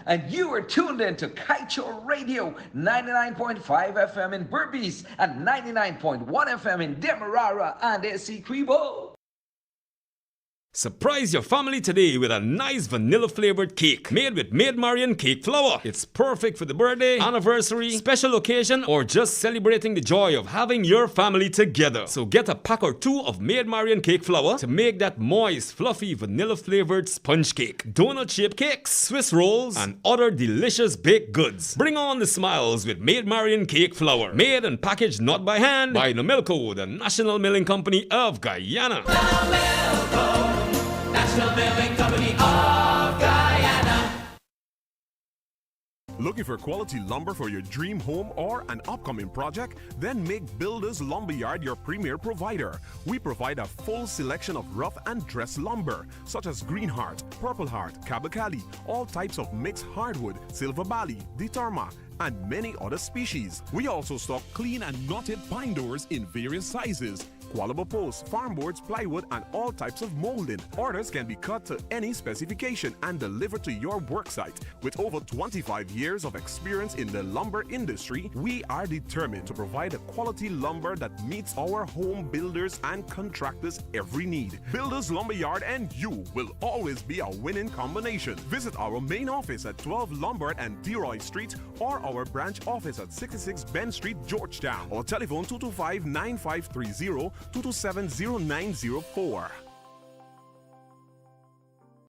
and you are tuned in to Kaieteur Radio 99.5 FM in Berbice and 99.1 FM in Demerara and Essequibo. Surprise your family today with a nice vanilla flavored cake made with Maid Marian cake flour. It's perfect for the birthday, anniversary, special occasion, or just celebrating the joy of having your family together. So get a pack or two of Maid Marian cake flour to make that moist, fluffy, vanilla flavored sponge cake, donut shaped cakes, Swiss rolls, and other delicious baked goods. Bring on the smiles with Maid Marian cake flour. Made and packaged not by hand by Nomilco, the National Milling Company of Guyana. National Milling Company of Guyana. Looking for quality lumber for your dream home or an upcoming project? Then make Builders Lumberyard your premier provider. We provide a full selection of rough and dress lumber, such as Green Heart, Purple Heart, Kabakali, all types of mixed hardwood, Silver Bali, Ditarma, and many other species. We also stock clean and knotted pine doors in various sizes, qualable posts, farm boards, plywood, and all types of molding. Orders can be cut to any specification and delivered to your worksite. With over 25 years of experience in the lumber industry, we are determined to provide a quality lumber that meets our home builders and contractors' every need. Builders Lumberyard and you will always be a winning combination. Visit our main office at 12 Lombard and Deroy Street or our branch office at 66 Ben Street, Georgetown, or telephone 225-9530 227-0904.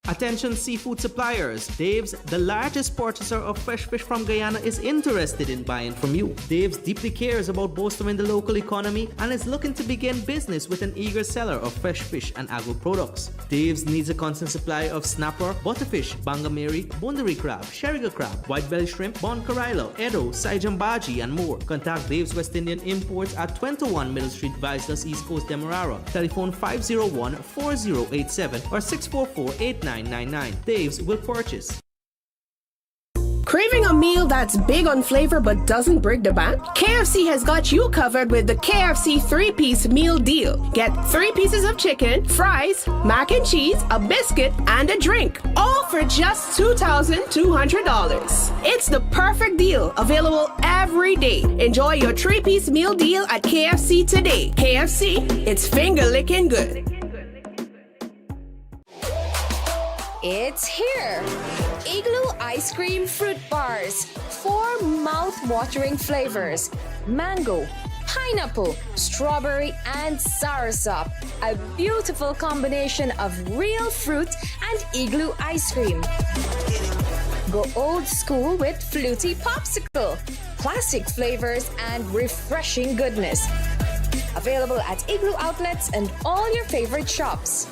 Attention seafood suppliers. Dave's, the largest purchaser of fresh fish from Guyana, is interested in buying from you. Dave's deeply cares about bolstering the local economy and is looking to begin business with an eager seller of fresh fish and agro products. Dave's needs a constant supply of snapper, butterfish, bangameri, bundari crab, sheriga crab, white belly shrimp, bon carilo, edo, saijambaji, and more. Contact Dave's West Indian Imports at 21 Middle Street, Viceless, East Coast, Demerara. Telephone 501-4087 or 644-8999. Dave's will purchase. Craving a meal that's big on flavor but doesn't break the bank? KFC has got you covered with the KFC 3-piece meal deal. Get 3 pieces of chicken, fries, mac and cheese, a biscuit, and a drink. All for just $2,200. It's the perfect deal, available every day. Enjoy your 3-piece meal deal at KFC today. KFC, it's finger-licking good. It's here! Igloo Ice Cream Fruit Bars. 4 mouth-watering flavors. Mango, pineapple, strawberry, and soursop. A beautiful combination of real fruit and igloo ice cream. Go old school with Fluty Popsicle. Classic flavors and refreshing goodness. Available at Igloo outlets and all your favorite shops.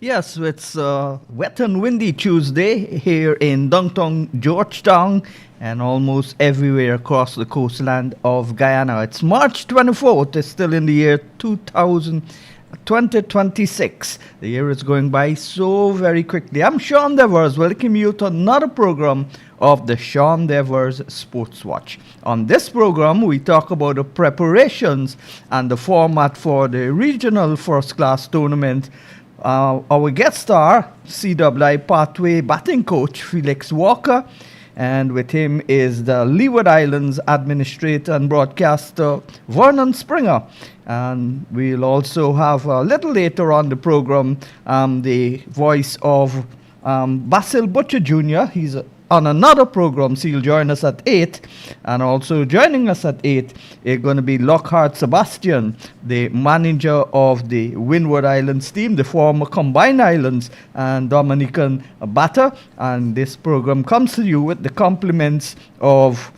Yes, it's wet and windy Tuesday here in downtown Georgetown and almost everywhere across the coastland of Guyana. It's March 24th. It's still in the year 2026. The year is going by so very quickly. I'm Sean Devers, welcome you to another program of the Sean Devers Sports Watch. On this program, we talk about the preparations and the format for the regional first class tournament. Our guest star, CWI Pathway batting coach Felix Walker, and with him is the Leeward Islands administrator and broadcaster Vernon Springer. And we'll also have a little later on the program the voice of Basil Butcher Jr. He's on another program, so he'll join us at 8. And also joining us at 8 is going to be Lockhart Sebastian, the manager of the Windward Islands team, the former Combined Islands and Dominican batter. And this program comes to you with the compliments of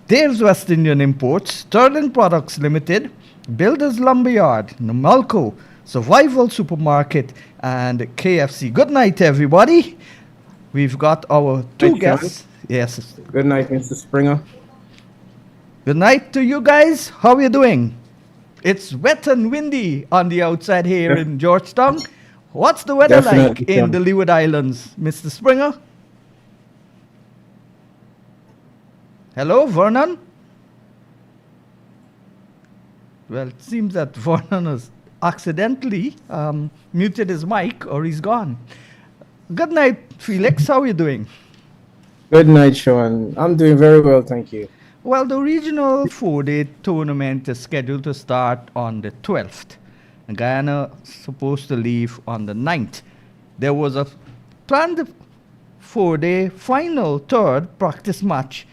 Dave's West Indian Imports, Sterling Products Limited, Builders Lumberyard, Namalco, Survival Supermarket, and KFC. Good night, everybody. We've got our two guests. Yes. Good night, Mr. Springer. Good night to you guys. How are you doing? It's wet and windy on the outside here in Georgetown. What's the weather like in the Leeward Islands, Mr. Springer? Hello, Vernon? Well, it seems that Vernon has accidentally muted his mic or he's gone. Good night, Felix. How are you doing? Good night, Sean. I'm doing very well, thank you. Well, the regional 4-day tournament is scheduled to start on the 12th. Guyana is supposed to leave on the 9th. There was a planned 4-day final third practice match,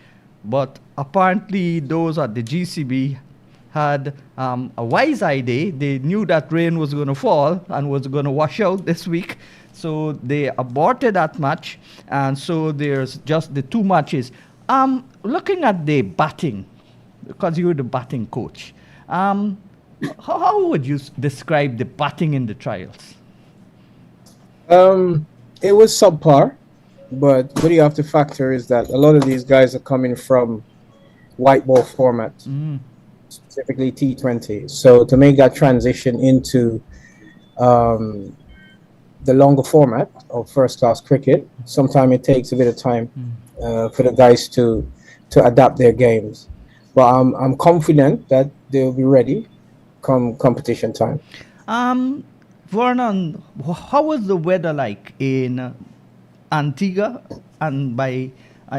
but apparently those at the GCB had a wise idea. They knew that rain was going to fall and was going to wash out this week, so they aborted that match, and so there's just the two matches. Looking at the batting, because you're the batting coach, how would you describe the batting in the trials? It was subpar, but what you have to factor is that a lot of these guys are coming from white ball format, specifically T20. So to make that transition into the longer format of first class cricket, sometimes it takes a bit of time for the guys to adapt their games. But I'm confident that they'll be ready come competition time. Vernon, how was the weather like in Antigua and by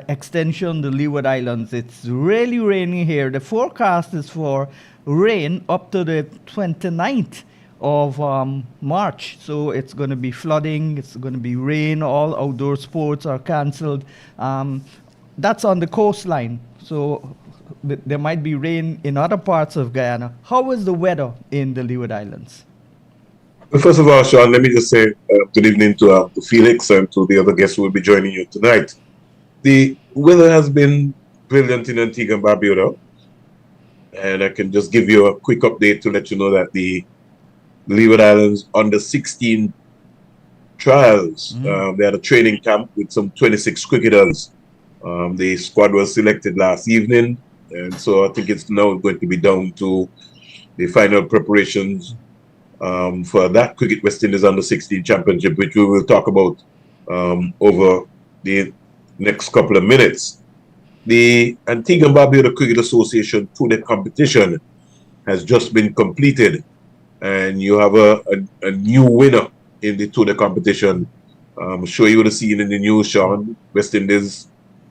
extension the Leeward Islands? It's really rainy here. The forecast is for rain up to the 29th of March. So it's going to be flooding, it's going to be rain, all outdoor sports are cancelled. That's on the coastline. So there might be rain in other parts of Guyana. How is the weather in the Leeward Islands? Well, first of all, Sean, let me just say good evening to Felix and to the other guests who will be joining you tonight. The weather has been brilliant in Antigua and Barbuda, and I can just give you a quick update to let you know that the Leeward Islands under 16 trials, they had a training camp with some 26 cricketers. The squad was selected last evening, and so I think it's now going to be down to the final preparations for that Cricket West Indies under 16 championship, which we will talk about over the next couple of minutes. The Antigua and Barbuda Cricket Association two-day competition has just been completed, and you have a new winner in the two-day competition. I'm sure you would have seen in the news, Sean, West Indies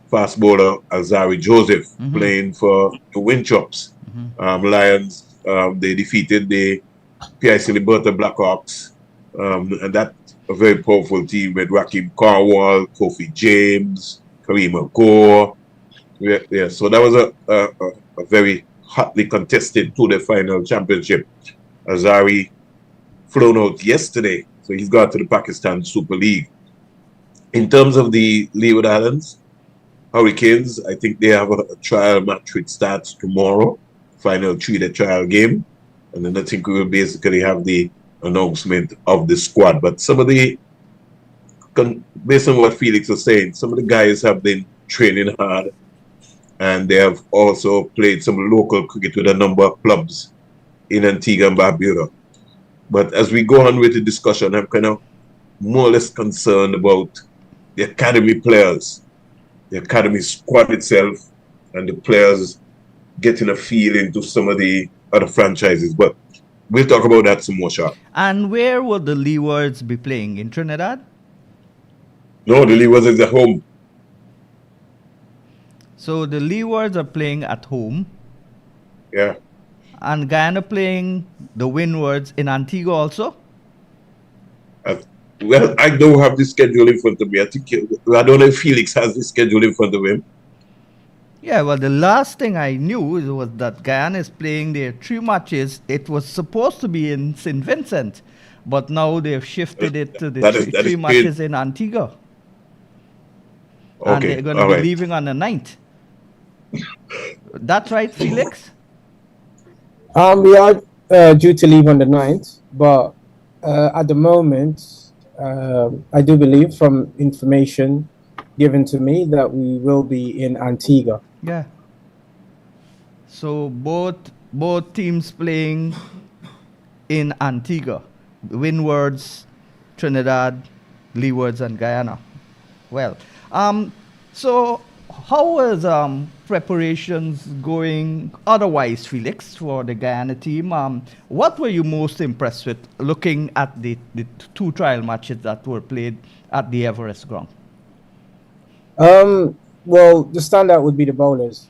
fast bowler Azari Joseph playing for the Winchops. Lions, they defeated the PIC Liberta Blackhawks, and that's a very powerful team with Rakim Carwall, Kofi James, Kareem Gore. Yeah, so that was a very hotly contested to the final championship. Azari flown out yesterday, so he's gone to the Pakistan Super League. In terms of the Leeward Islands, Hurricanes, I think they have a trial match which starts tomorrow, final three-day trial game. And then I think we will basically have the announcement of the squad. But some of the, based on what Felix was saying, some of the guys have been training hard, and they have also played some local cricket with a number of clubs in Antigua and Barbuda. But as we go on with the discussion, I'm kind of more or less concerned about the academy players, the academy squad itself, and the players getting a feel into some of the other franchises. But we'll talk about that some more, Sean. And where will the Leewards be playing? In Trinidad? No, the Leewards is at home. So the Leewards are playing at home. Yeah. And Guyana playing the Windwards in Antigua also? Well, I don't have the schedule in front of me. I don't know if Felix has the schedule in front of him. Yeah, well, the last thing I knew was that Guyana is playing their 3 matches. It was supposed to be in St. Vincent, but now they've shifted it to the three matches in Antigua. Okay, and they're going to be leaving on the 9th. That's right, Felix? We are due to leave on the 9th, but at the moment, I do believe from information given to me that we will be in Antigua. Yeah. So both teams playing in Antigua. Windwards, Trinidad, Leewards, and Guyana. Well, so how was preparations going otherwise, Felix, for the Guyana team? What were you most impressed with looking at the two trial matches that were played at the Everest ground? Well, the standout would be the bowlers.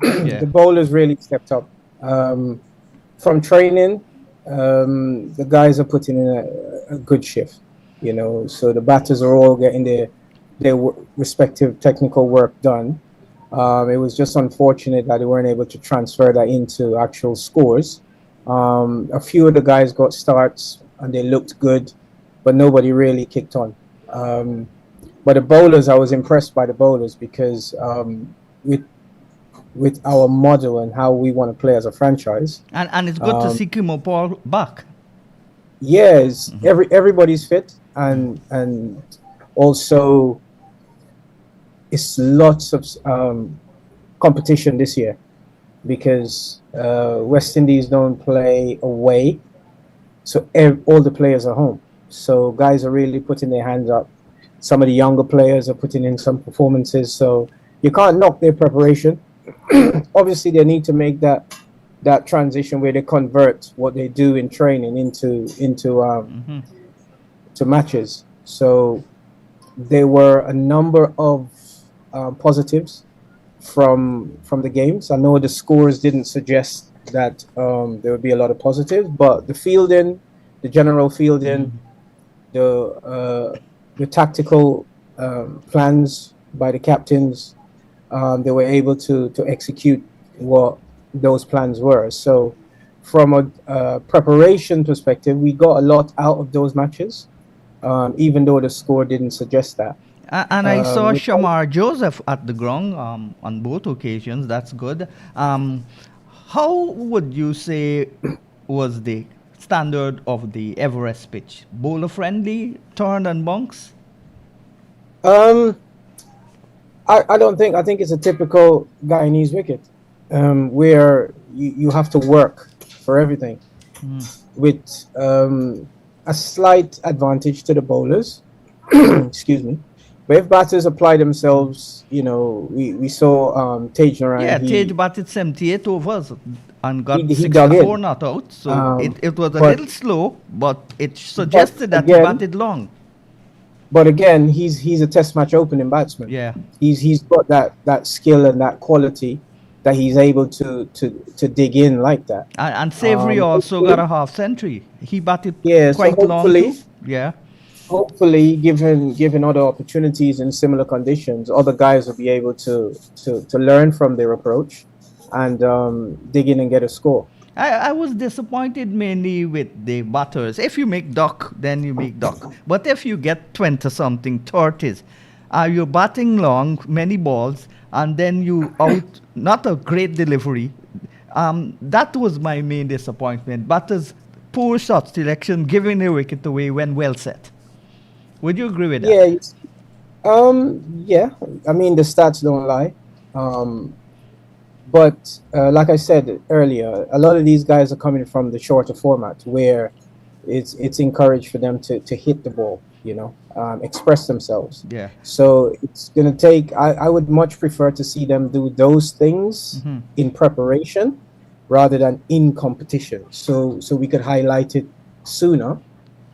Yeah. The bowlers really stepped up. From training, the guys are putting in a good shift, you know. So the batters are all getting their respective technical work done. It was just unfortunate that they weren't able to transfer that into actual scores. A few of the guys got starts and they looked good, but nobody really kicked on. But the bowlers, I was impressed by the bowlers because with our model and how we want to play as a franchise. And it's good to see Kimo Paul back. Yes, everybody's fit, and also it's lots of competition this year because West Indies don't play away, so all the players are home. So guys are really putting their hands up. Some of the younger players are putting in some performances, so you can't knock their preparation. Obviously, they need to make that transition where they convert what they do in training into to matches. So there were a number of positives from the games. I know the scores didn't suggest that there would be a lot of positives, but the fielding, the general fielding, the tactical plans by the captains, they were able to execute what those plans were. So from a preparation perspective, we got a lot out of those matches, even though the score didn't suggest that. And I saw Shamar Joseph at the ground on both occasions. That's good. How would you say was the standard of the Everest pitch? Bowler friendly, turn and bunks? I don't think. I think it's a typical Guyanese wicket, where you have to work for everything, with a slight advantage to the bowlers. Excuse me. But if batters apply themselves, you know, we saw Tej Naran. Yeah, Tej batted 78 overs and got he 64 not out. So it was a little slow, but it suggested that he batted long. But again, he's a test match opening batsman. Yeah, he's got that skill and that quality that he's able to dig in like that. And Savory also got a half century. He batted quite so long too. Yeah. Hopefully, given other opportunities in similar conditions, other guys will be able to learn from their approach and dig in and get a score. I was disappointed mainly with the batters. If you make duck, then you make duck. But if you get 20-something, 30s, you're batting long, many balls, and then you out, not a great delivery. That was my main disappointment. Batters, poor shot selection, giving the wicket away when well set. Would you agree with that? Yeah. I mean, the stats don't lie. But like I said earlier, a lot of these guys are coming from the shorter format where it's encouraged for them to hit the ball, you know, express themselves. Yeah. So it's going to take, I would much prefer to see them do those things in preparation rather than in competition. So we could highlight it sooner.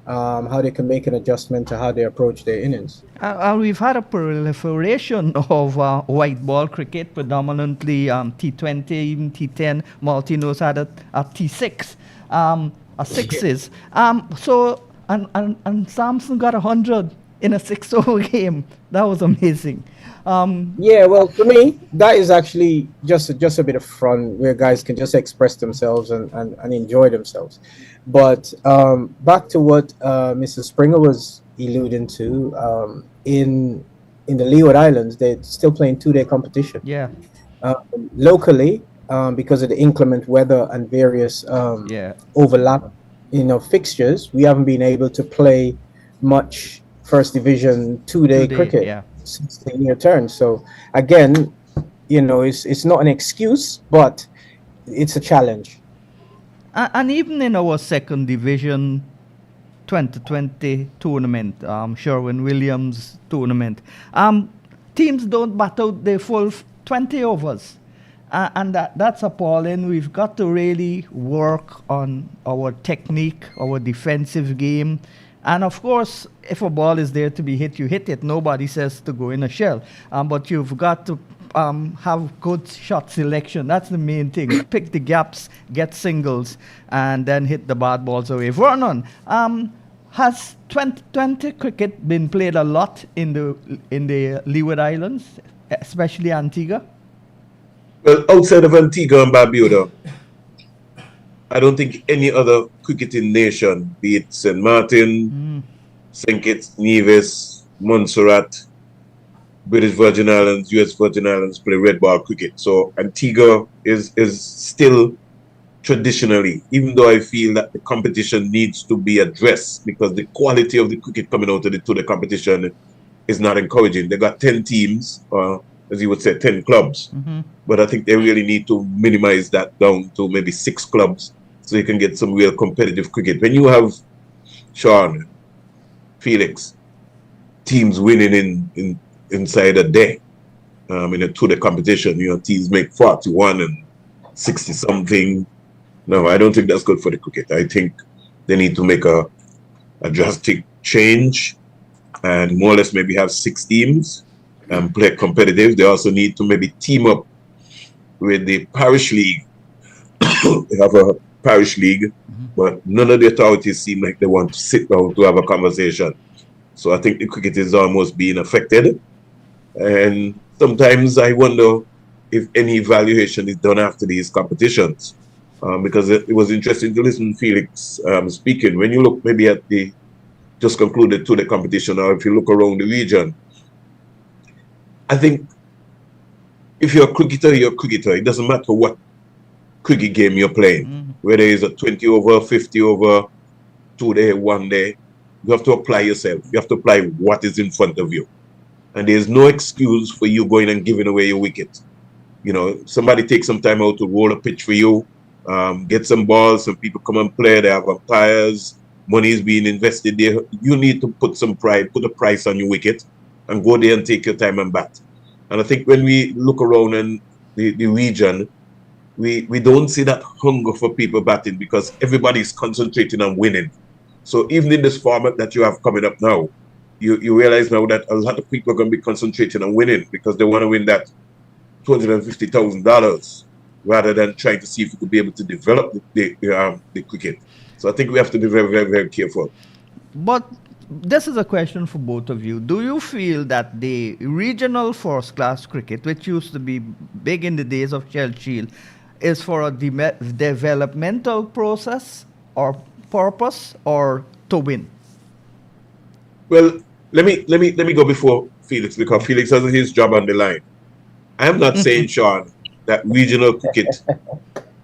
How they can make an adjustment to how they approach their innings. We've had a proliferation of white ball cricket, predominantly T20, even T10. Martino's had a T6, a sixes. And Samson got 100 in a 6-over game. That was amazing. Yeah, well, for me, that is actually just a bit of fun where guys can just express themselves and enjoy themselves. But back to what Mr. Springer was alluding to, in the Leeward Islands, they're still playing 2-day competition. Yeah. Locally, because of the inclement weather and various overlap, fixtures, we haven't been able to play much First Division 2-day cricket since the year turn. So again, it's not an excuse, but it's a challenge. And even in our second division 2020 tournament, Sherwin-Williams tournament, teams don't bat out their full 20 overs. And that's appalling. We've got to really work on our technique, our defensive game. And of course, if a ball is there to be hit, you hit it. Nobody says to go in a shell. But you've got to have good shot selection. That's the main thing. Pick the gaps, get singles, and then hit the bad balls away. Vernon, has 2020 cricket been played a lot in the Leeward Islands, especially Antigua? Well, outside of Antigua and Barbuda, I don't think any other cricketing nation, be it St. Martin, St. Kitts, Nevis, Montserrat, British Virgin Islands, US Virgin Islands play red ball cricket. So Antigua is still traditionally, even though I feel that the competition needs to be addressed because the quality of the cricket coming out of the competition is not encouraging. They got 10 teams, as you would say, 10 clubs. But I think they really need to minimize that down to maybe 6 clubs so you can get some real competitive cricket. When you have, Sean, Felix, teams winning inside a day in a two-day competition, teams make 41 and 60 something. No, I don't think that's good for the cricket. I think they need to make a drastic change and more or less maybe have 6 teams and play competitive. They also need to maybe team up with the parish league. They have a parish league, but none of the authorities seem like they want to sit down to have a conversation. So I think the cricket is almost being affected. And sometimes I wonder if any evaluation is done after these competitions. Because it was interesting to listen to Felix speaking. When you look maybe at the just concluded to the competition, or if you look around the region, I think if you're a cricketer, you're a cricketer. It doesn't matter what cricket game you're playing, whether it's a 20 over, 50 over, 2 day, 1 day. You have to apply yourself. You have to apply what is in front of you. And there's no excuse for you going and giving away your wicket. Somebody takes some time out to roll a pitch for you, get some balls, some people come and play, they have umpires, money is being invested there. You need to put some pride, put a price on your wicket, and go there and take your time and bat. And I think when we look around in the region, we don't see that hunger for people batting because everybody's concentrating on winning. So even in this format that you have coming up now, you realize now that a lot of people are going to be concentrating on winning because they want to win that $250,000 rather than trying to see if we could be able to develop the cricket. So I think we have to be very, very, very careful. But this is a question for both of you. Do you feel that the regional first-class cricket, which used to be big in the days of Shield, is for a developmental process or purpose or to win? Well, let me go before Felix because Felix has his job on the line. I am not saying, Sean, that regional cricket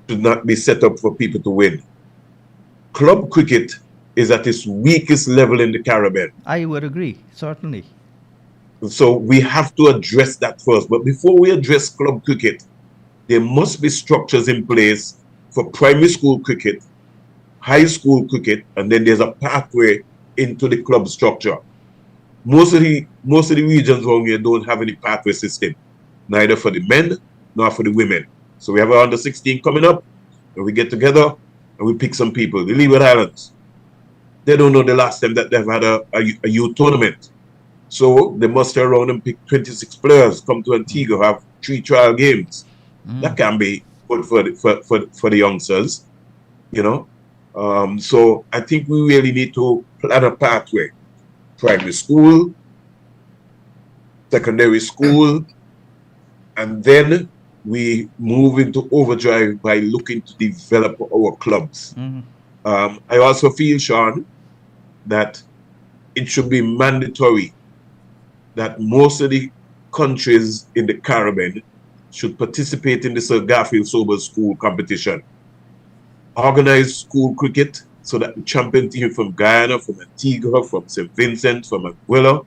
should not be set up for people to win. Club cricket is at its weakest level in the Caribbean. I would agree, certainly. So we have to address that first. But before we address club cricket, there must be structures in place for primary school cricket, high school cricket, and then there's a pathway into the club structure. Most of the regions around here don't have any pathway system, neither for the men nor for the women. So we have our under 16 coming up, and we get together and we pick some people. The Leeward Islands, they don't know the last time that they've had a youth tournament. So they muster around and pick 26 players, come to Antigua, have 3 trial games. That can be good for the youngsters, So I think we really need to plan a pathway. Primary school, secondary school, and then we move into overdrive by looking to develop our clubs. I also feel, Sean, that it should be mandatory that most of the countries in the Caribbean should participate in the Sir Garfield Sobers School competition. Organize school cricket so that the champion team from Guyana, from Antigua, from St. Vincent, from Anguilla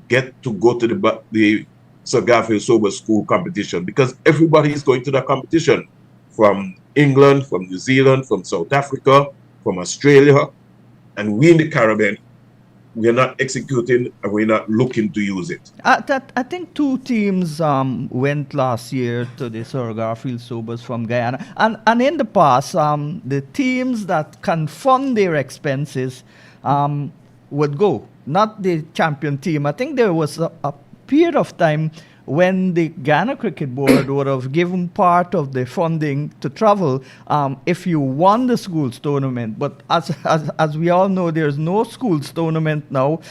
get to go to the Sir Garfield Sobers School competition because everybody is going to that competition from England, from New Zealand, from South Africa, from Australia, and we in the Caribbean, we're not executing and we're not looking to use it. I think two teams went last year to the Sir Garfield Sobers from Guyana. And in the past, the teams that can fund their expenses would go, not the champion team. I think there was a period of time when the Guyana Cricket Board would have given part of the funding to travel if you won the schools tournament. But as we all know, there's no schools tournament now.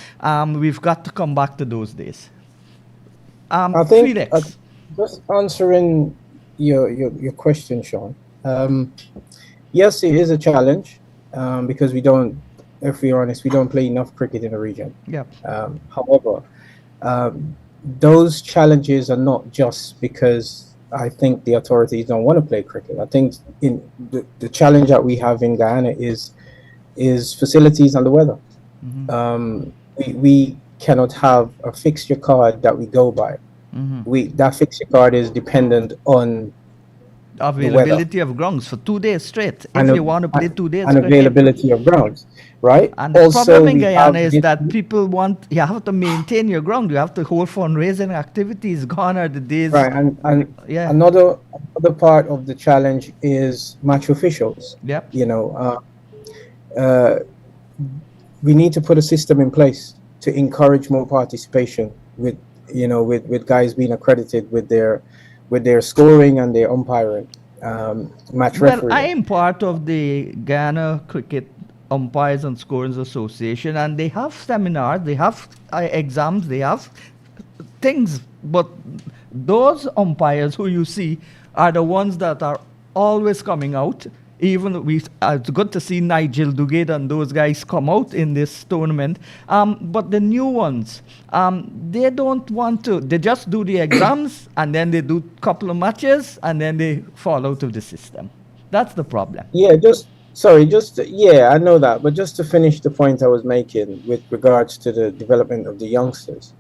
We've got to come back to those days. I think Felix. just answering your question, Sean. Yes, it is a challenge because we don't, if we're honest, we don't play enough cricket in the region. Yeah. However, those challenges are not just because I think the authorities don't want to play cricket. I think in the challenge that we have in Guyana is facilities and the weather. We cannot have a fixture card that we go by. That fixture card is dependent on availability of grounds for 2 days straight. If you want to play 2 days and availability of grounds, right? And the problem in Guyana is that people you have to maintain your ground. You have to hold fundraising activities. Gone are the days. Right, and another part of the challenge is match officials. Yeah. We need to put a system in place to encourage more participation with guys being accredited with their scoring and their umpiring, match refereeing. Well, I am part of the Guyana Cricket Umpires and Scorers Association, and they have seminars, they have exams, they have things, but those umpires who you see are the ones that are always coming out. Even it's good to see Nigel Duguid and those guys come out in this tournament. But the new ones, they don't want to. They just do the exams and then they do a couple of matches and then they fall out of the system. That's the problem. Yeah, I know that. But just to finish the point I was making with regards to the development of the youngsters,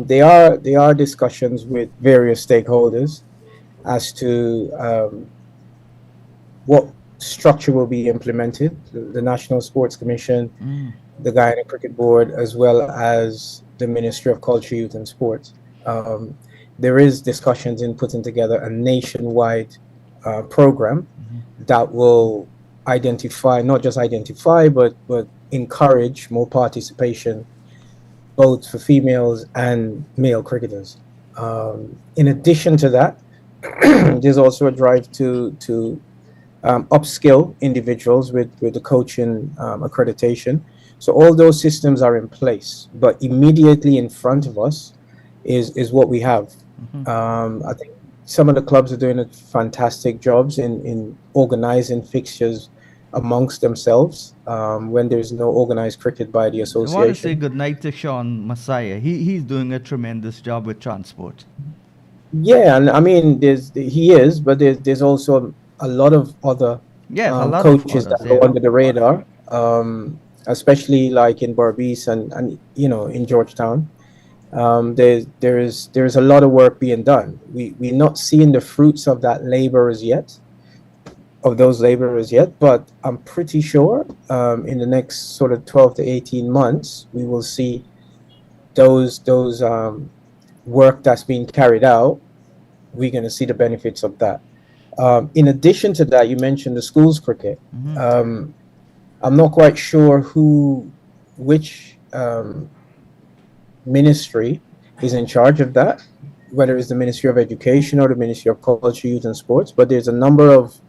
there are discussions with various stakeholders as to what structure will be implemented, the National Sports Commission, the Guyana Cricket Board, as well as the Ministry of Culture, Youth and Sports. There is discussions in putting together a nationwide program that will not just identify, but encourage more participation, both for females and male cricketers. In addition to that, there's also a drive to upskill individuals with the coaching accreditation. So all those systems are in place, but immediately in front of us is what we have. I think some of the clubs are doing a fantastic jobs in organizing fixtures amongst themselves when there's no organized cricket by the association. I want to say good night to Sean Messiah. He's doing a tremendous job with transport. Yeah, and I mean, he is, but there's also a lot of other coaches that go under the radar, especially like in Berbice and in Georgetown. There is a lot of work being done. We're not seeing the fruits of those laborers yet, but I'm pretty sure in the next sort of 12 to 18 months we will see those work that's being carried out. We're going to see the benefits of that. In addition to that, you mentioned the schools cricket. I'm not quite sure which ministry is in charge of that, whether it's the Ministry of Education or the Ministry of Culture, Youth and Sports, but there's a number of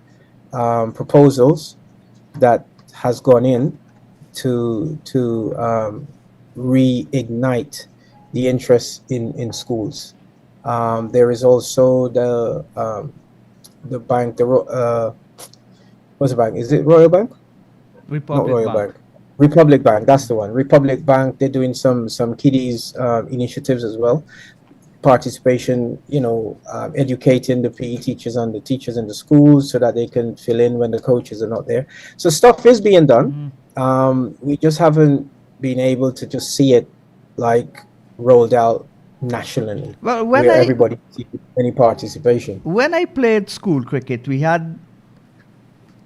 proposals that has gone in to reignite the interest in schools. There is also the bank, what's the bank? Is it Royal Bank? Republic Not Royal Bank. Republic Bank, that's the one. Republic Bank, they're doing some kiddies initiatives as well. Participation, educating the PE teachers and the teachers in the schools so that they can fill in when the coaches are not there. So stuff is being done. We just haven't been able to just see it like rolled out nationally, well, where everybody sees any participation. When I played school cricket, we had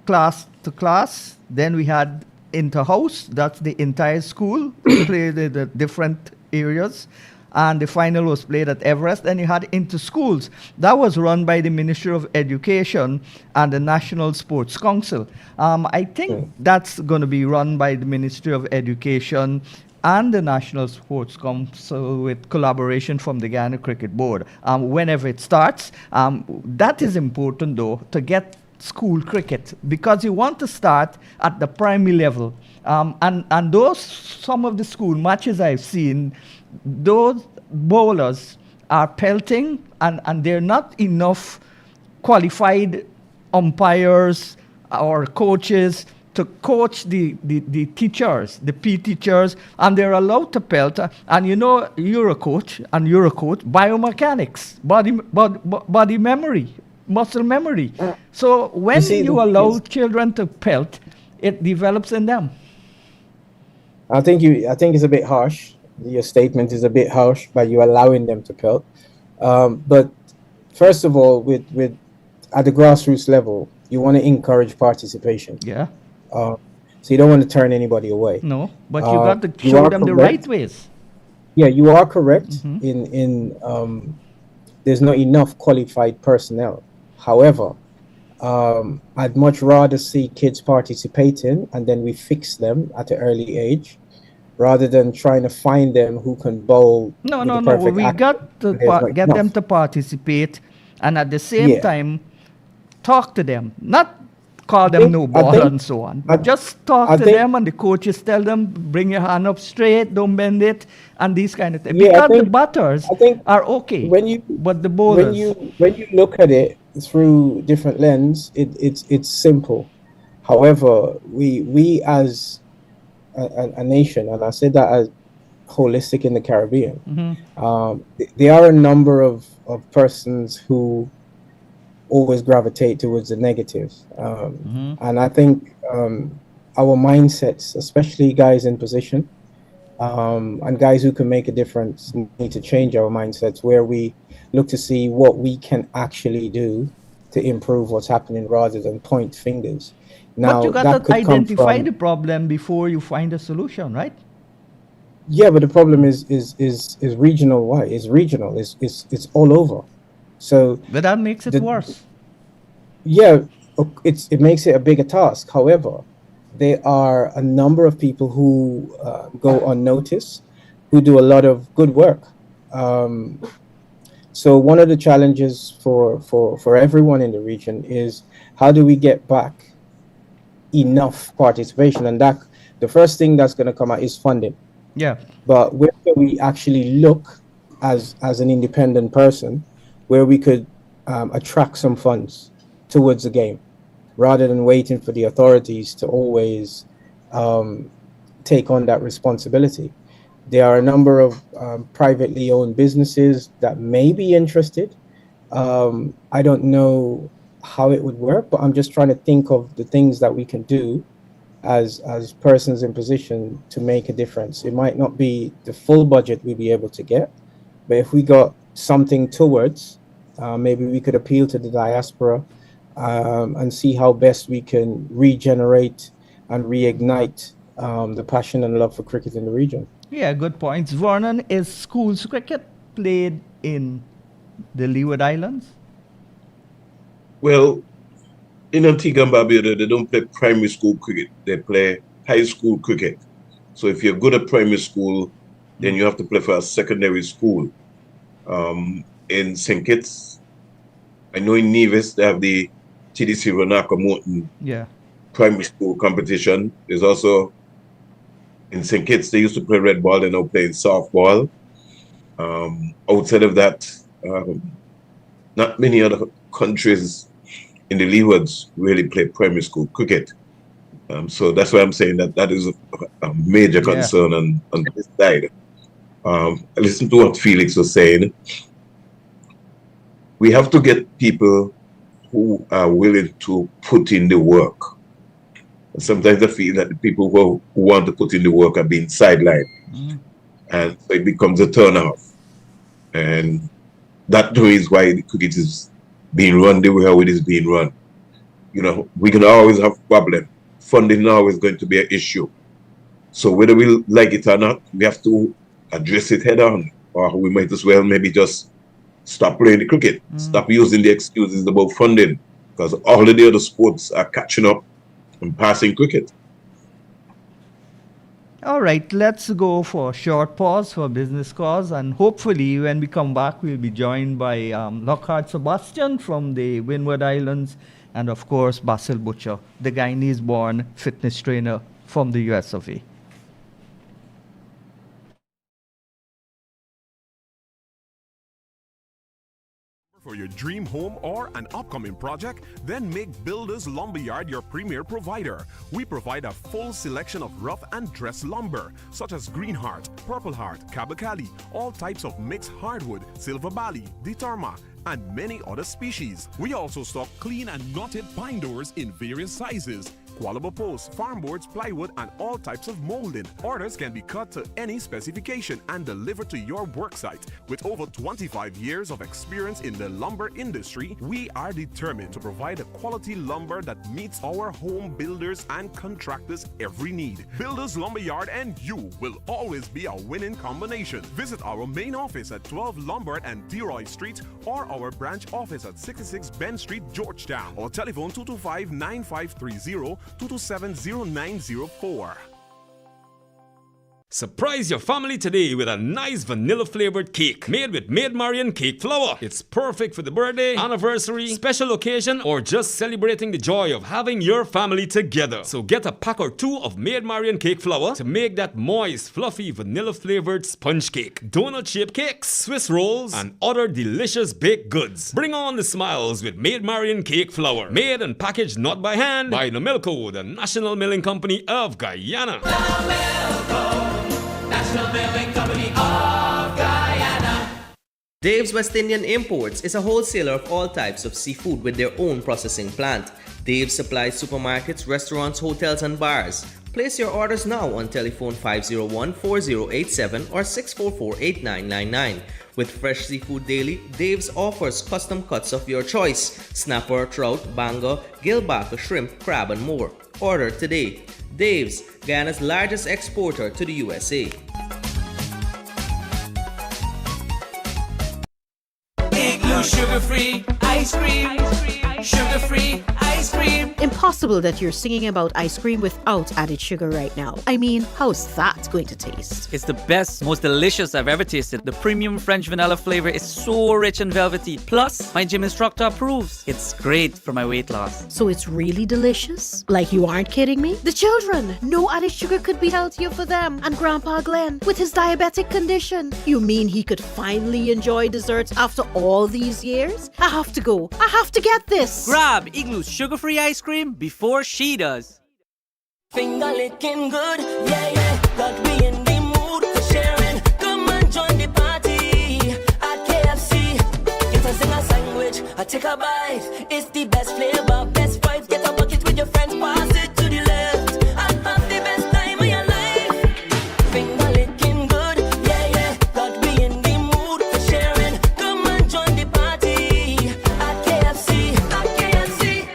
class to class, then we had inter-house. That's the entire school played the different areas. And the final was played at Everest. Then you had inter-schools. That was run by the Ministry of Education and the National Sports Council. I think that's going to be run by the Ministry of Education and the National Sports Council with collaboration from the Guyana Cricket Board whenever it starts. That is important, though, to get school cricket, because you want to start at the primary level. And those, some of the school matches I've seen, those bowlers are pelting, and there are not enough qualified umpires or coaches to coach the teachers, the P teachers, and they're allowed to pelt. And you know, you're a coach, biomechanics, body memory, muscle memory. So when you allow children to pelt, it develops in them. I think it's a bit harsh. Your statement is a bit harsh by you allowing them to pelt. But first of all, with at the grassroots level, you want to encourage participation. Yeah. So you don't want to turn anybody away. No, but you got to show them the right ways. Yeah, you are correct. In there's not enough qualified personnel. However, I'd much rather see kids participating and then we fix them at an early age, rather than trying to find them who can bowl. No. We got to get them to participate, and at the same time, talk to them. Not call them no ball and so on. But just talk to them, and the coaches tell them, bring your hand up straight, don't bend it, and these kind of things. Because the batters are okay, but the bowlers. When you look at it through different lens, it's simple. However, we as a nation, and I said that as holistic in the Caribbean, there are a number of persons who always gravitate towards the negatives. And I think our mindsets, especially guys in position, and guys who can make a difference, need to change our mindsets, where we look to see what we can actually do to improve what's happening rather than point fingers. Now, but you got to identify the problem before you find a solution, right? Yeah, but the problem is regional. Why? It's regional. It's all over. So, but that makes it worse. Yeah, it makes it a bigger task. However, there are a number of people who go unnoticed, who do a lot of good work. So one of the challenges for everyone in the region is, how do we get back enough participation? And that the first thing that's going to come out is funding. Yeah. But where can we actually look as an independent person, where we could attract some funds towards the game, rather than waiting for the authorities to always take on that responsibility? There are a number of privately owned businesses that may be interested. I don't know how it would work, but I'm just trying to think of the things that we can do as persons in position to make a difference. It might not be the full budget we'll be able to get, but if we got something towards, maybe we could appeal to the diaspora and see how best we can regenerate and reignite the passion and love for cricket in the region. Yeah, good points. Vernon, is schools cricket played in the Leeward Islands? Well, in Antigua and Barbuda, they don't play primary school cricket. They play high school cricket. So if you're good at primary school, then you have to play for a secondary school. In St. Kitts, I know in Nevis, they have the TDC Ranaka Mountain primary school competition. There's also in St. Kitts, they used to play red ball, they're now playing softball. Outside of that, not many other countries in the Leewards really play primary school cricket. So that's why I'm saying that is a major concern on this side. Listen to what Felix was saying. We have to get people who are willing to put in the work. Sometimes I feel that the people who want to put in the work are being sidelined. And so it becomes a turnoff. And that is why the cricket is being run the way how it is being run. You know, we can always have problem. funding now is going to be an issue. So whether we like it or not, we have to address it head on, or we might as well maybe just stop playing the cricket, stop using the excuses about funding, because all of the other sports are catching up and passing cricket. All right, let's go for a short pause for business calls, and hopefully when we come back, we'll be joined by Lockhart Sebastian from the Windward Islands, and of course Basil Butcher, the Guyanese-born fitness trainer from the US of A. For your dream home or an upcoming project, then make Builders Lumberyard your premier provider. We provide a full selection of rough and dress lumber, such as Green Heart, Purple Heart, Kabakali, all types of mixed hardwood, Silver Bali, Ditarma, and many other species. We also stock clean and knotted pine doors in various sizes, Qualaba posts, farm boards, plywood, and all types of molding. Orders can be cut to any specification and delivered to your worksite. With over 25 years of experience in the lumber industry, we are determined to provide a quality lumber that meets our home builders and contractors' every need. Builders Lumberyard and you will always be a winning combination. Visit our main office at 12 Lombard and Deroy Street or our branch office at 66 Ben Street, Georgetown, or telephone 225-9530 227-0904. Surprise your family today with a nice vanilla-flavored cake made with Maid Marian cake flour. It's perfect for the birthday, anniversary, special occasion, or just celebrating the joy of having your family together. So get a pack or two of Maid Marian cake flour to make that moist, fluffy, vanilla-flavored sponge cake, donut-shaped cakes, Swiss rolls, and other delicious baked goods. Bring on the smiles with Maid Marian cake flour. Made and packaged not by hand by Nomilco, the National Milling Company of Guyana. National Milling Company of Guyana. Dave's West Indian Imports is a wholesaler of all types of seafood with their own processing plant. Dave supplies supermarkets, restaurants, hotels, and bars. Place your orders now on telephone 501-4087 or 644-8999. With fresh seafood daily, Dave's offers custom cuts of your choice: snapper, trout, banger, gillback, shrimp, crab, and more. Order today. Dave's, Guyana's largest exporter to the USA. Igloo sugar-free ice cream. Sugar-free ice cream. Impossible that you're singing about ice cream without added sugar right now. I mean, how's that going to taste? It's the best, most delicious I've ever tasted. The premium French vanilla flavor is so rich and velvety. Plus, my gym instructor approves. It's great for my weight loss. So it's really delicious? Like you aren't kidding me? The children! No added sugar could be healthier for them. And Grandpa Glenn, with his diabetic condition. You mean he could finally enjoy desserts after all these years? I have to go. I have to get this. Grab Igloo's sugar-free ice cream before she does. Finger licking good, yeah, yeah. Got me in the mood for sharing. Come and join the party at KFC. Get a zinger sandwich, I take a bite. It's the best flavor, best vibes. Get a bucket with your friends, pass it to the left. And have the best time of your life. Finger licking good, yeah, yeah. Got me in the mood for sharing. Come and join the party at KFC, at KFC.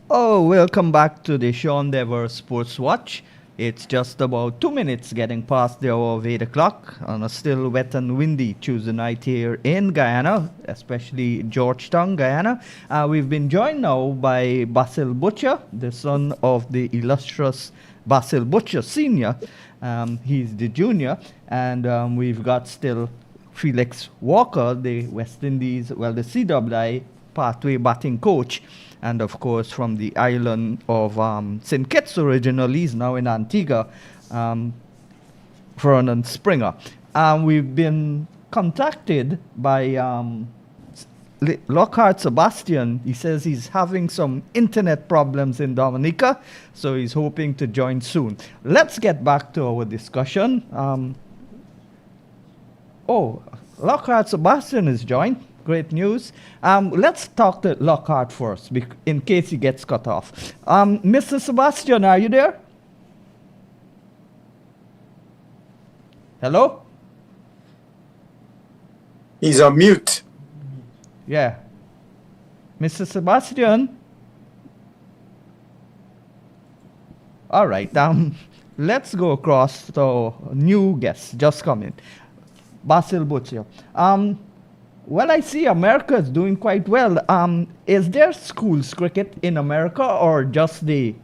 Oh, welcome back to the Sean Dever Sports Watch. It's just about 2 minutes getting past the hour of 8 o'clock on a still wet and windy Tuesday night here in Guyana, especially Georgetown, Guyana. We've been joined now by Basil Butcher, the son of the illustrious Basil Butcher Sr. He's the junior, and we've got still Felix Walker, the West Indies, well, the CWI pathway batting coach. And of course, from the island of St. Kitts originally, he's now in Antigua, Vernon Springer. We've been contacted by Lockhart Sebastian. He says he's having some internet problems in Dominica, so he's hoping to join soon. Let's get back to our discussion. Lockhart Sebastian is joined. Great news. Let's talk to Lockhart first, in case he gets cut off. Mr. Sebastian, are you there? Hello? He's on mute. Yeah. Mr. Sebastian? All right, let's go across to new guests just coming. Basil Butcher. Well, I see America is doing quite well. Is there schools cricket in America or just the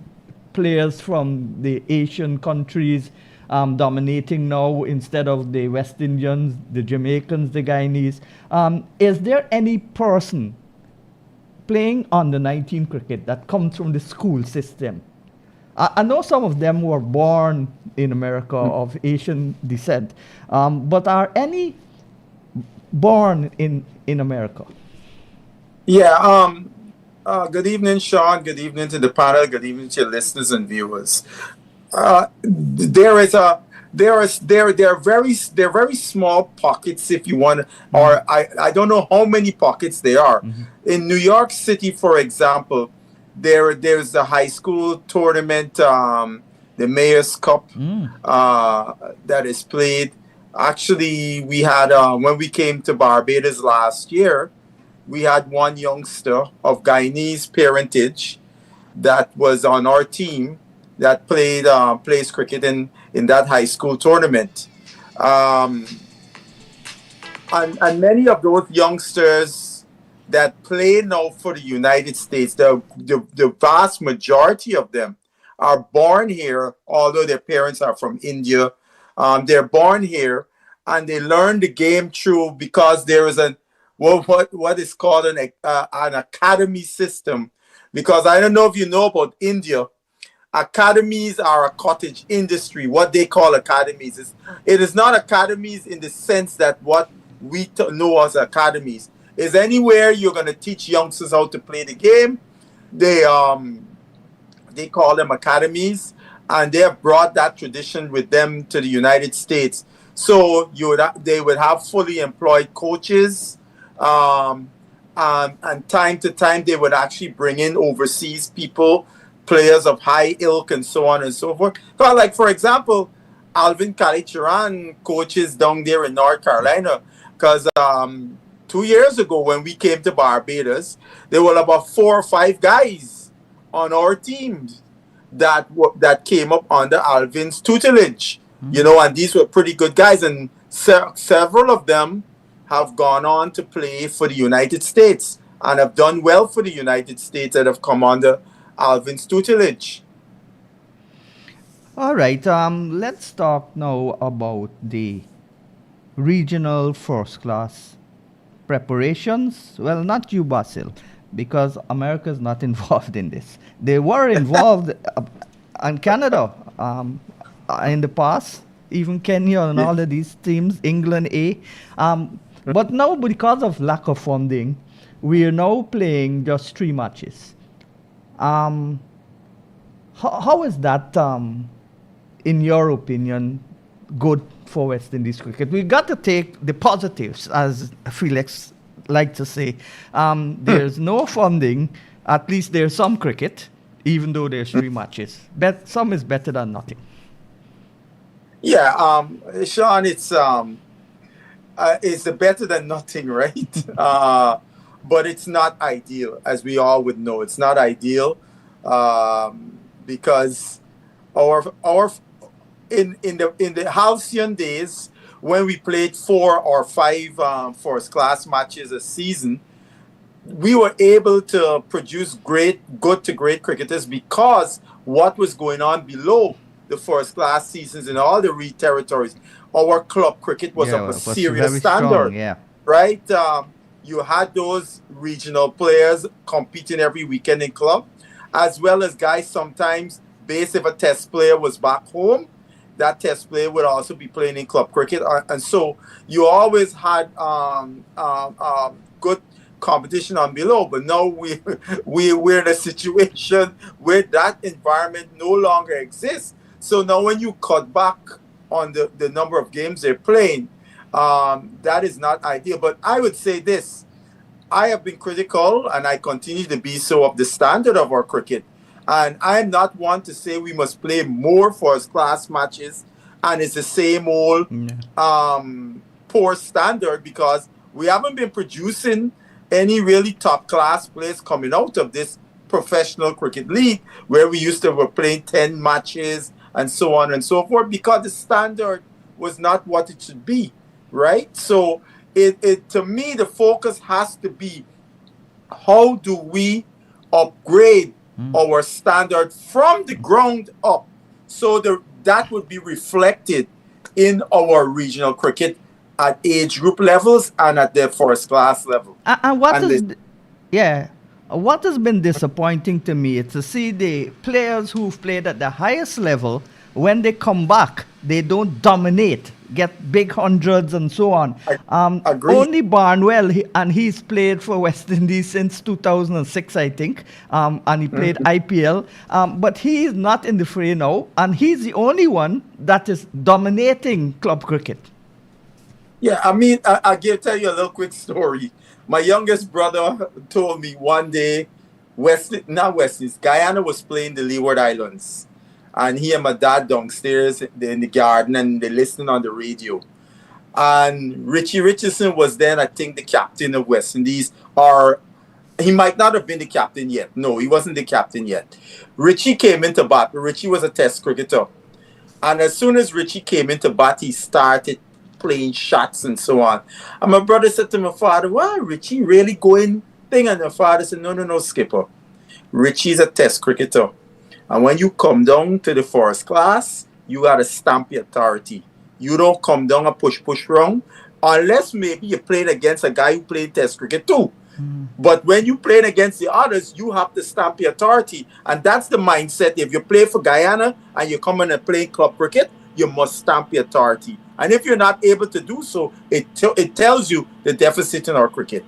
players from the Asian countries dominating now instead of the West Indians, the Jamaicans, the Guyanese? Is there any person playing under 19 cricket that comes from the school system? I know some of them were born in America of Asian descent, but are any born in America? Yeah. Good evening, Sean. Good evening to the panel. Good evening to your listeners and viewers. There are very small pockets, if you want, or I don't know how many pockets there are. In New York City, for example, there's the high school tournament, the Mayor's Cup, that is played. Actually, we had when we came to Barbados last year, we had one youngster of Guyanese parentage that was on our team that plays cricket in that high school tournament. And many of those youngsters that play now for the United States, the vast majority of them are born here, although their parents are from India. They're born here and they learn the game through, because there is what is called an academy system. Because I don't know if you know about India, academies are a cottage industry. What they call academies it is not academies in the sense that what we know as academies is anywhere you're going to teach youngsters how to play the game. They call them academies, and they have brought that tradition with them to the United States. So they would have fully employed coaches, and time to time they would actually bring in overseas people, players of high ilk and so on and so forth. But like, for example, Alvin Kaieteur coaches down there in North Carolina, because 2 years ago when we came to Barbados, there were about 4 or 5 guys on our team that came up under Alvin's tutelage, and these were pretty good guys, and several of them have gone on to play for the United States and have done well for the United States that have come under Alvin's tutelage. All right, let's talk now about the regional first class preparations. Well, not you, Basil, because America is not involved in this. They were involved in Canada in the past, even Kenya and all of these teams, England A. But now, because of lack of funding, we are now playing just 3 matches. How is that, in your opinion, good for West Indies cricket? We got to take the positives, as Felix liked to say. There's no funding. At least there's some cricket, even though there's 3 matches. Some is better than nothing. Yeah, Sean, it's better than nothing, right? But it's not ideal, as we all would know. It's not ideal because in the halcyon days, when we played 4 or 5 first class matches a season, we were able to produce good to great cricketers, because what was going on below the first class seasons in all the territories, our club cricket was of a serious standard, right? You had those regional players competing every weekend in club, as well as guys sometimes based if a test player was back home, that test player would also be playing in club cricket. And so you always had good competition on below. But now we're in a situation where that environment no longer exists. So now when you cut back on the number of games they're playing, that is not ideal. But I would say this: I have been critical, and I continue to be so, of the standard of our cricket. And I'm not one to say we must play more first-class matches and it's the same old poor standard, because We haven't been producing any really top class players coming out of this professional cricket league where we used to were playing 10 matches and so on and so forth, because the standard was not what it should be, right? So it to me, the focus has to be, how do we upgrade our standard from the ground up, so that would be reflected in our regional cricket at age group levels and at the first class level. And what has been disappointing to me is to see the players who've played at the highest level, when they come back, they don't dominate, get big hundreds and so on. Only Barnwell, he's played for West Indies since 2006, I think, and he played IPL. But he is not in the fray now, and he's the only one that is dominating club cricket. Yeah, I mean, I'll tell you a little quick story. My youngest brother told me one day, Guyana was playing the Leeward Islands. And he and my dad downstairs in the garden, and they listening on the radio. And Richie Richardson was then, I think, the captain of West Indies, or he might not have been the captain yet. No, he wasn't the captain yet. Richie came into bat. Richie was a test cricketer. And as soon as Richie came into bat, he started playing shots and so on. And my brother said to my father, "Wow, Richie really going thing?" And my father said, No, skipper. Richie's a test cricketer. And when you come down to the first class, you got to stamp your authority. You don't come down and push wrong, unless maybe you played against a guy who played test cricket too. But when you played against the others, you have to stamp your authority. And that's the mindset. If you play for Guyana and you come in and play club cricket, you must stamp your authority. And if you're not able to do so, it tells you the deficit in our cricket.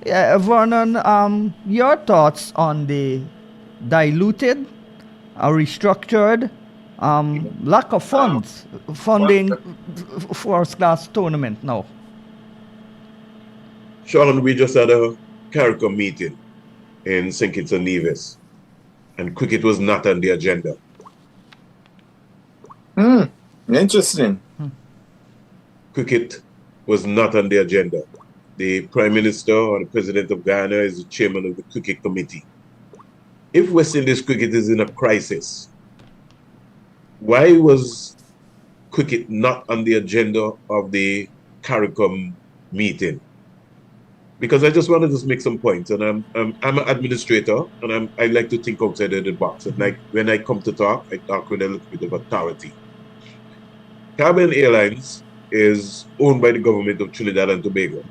Yeah, Vernon, your thoughts on the diluted, restructured, lack of funding first class tournament now? Sean, we just had a CARICOM meeting in St. Kitts and Nevis, and cricket was not on the agenda. Interesting. Cricket was not on the agenda. The Prime Minister or the President of Guyana is the chairman of the cricket committee. If West Indies cricket is in a crisis, why was cricket not on the agenda of the CARICOM meeting? Because I just want to make some points, and I'm an administrator, and I like to think outside of the box. And when I come to talk, I talk with a little bit of authority. Caribbean Airlines is owned by the government of Trinidad and Tobago.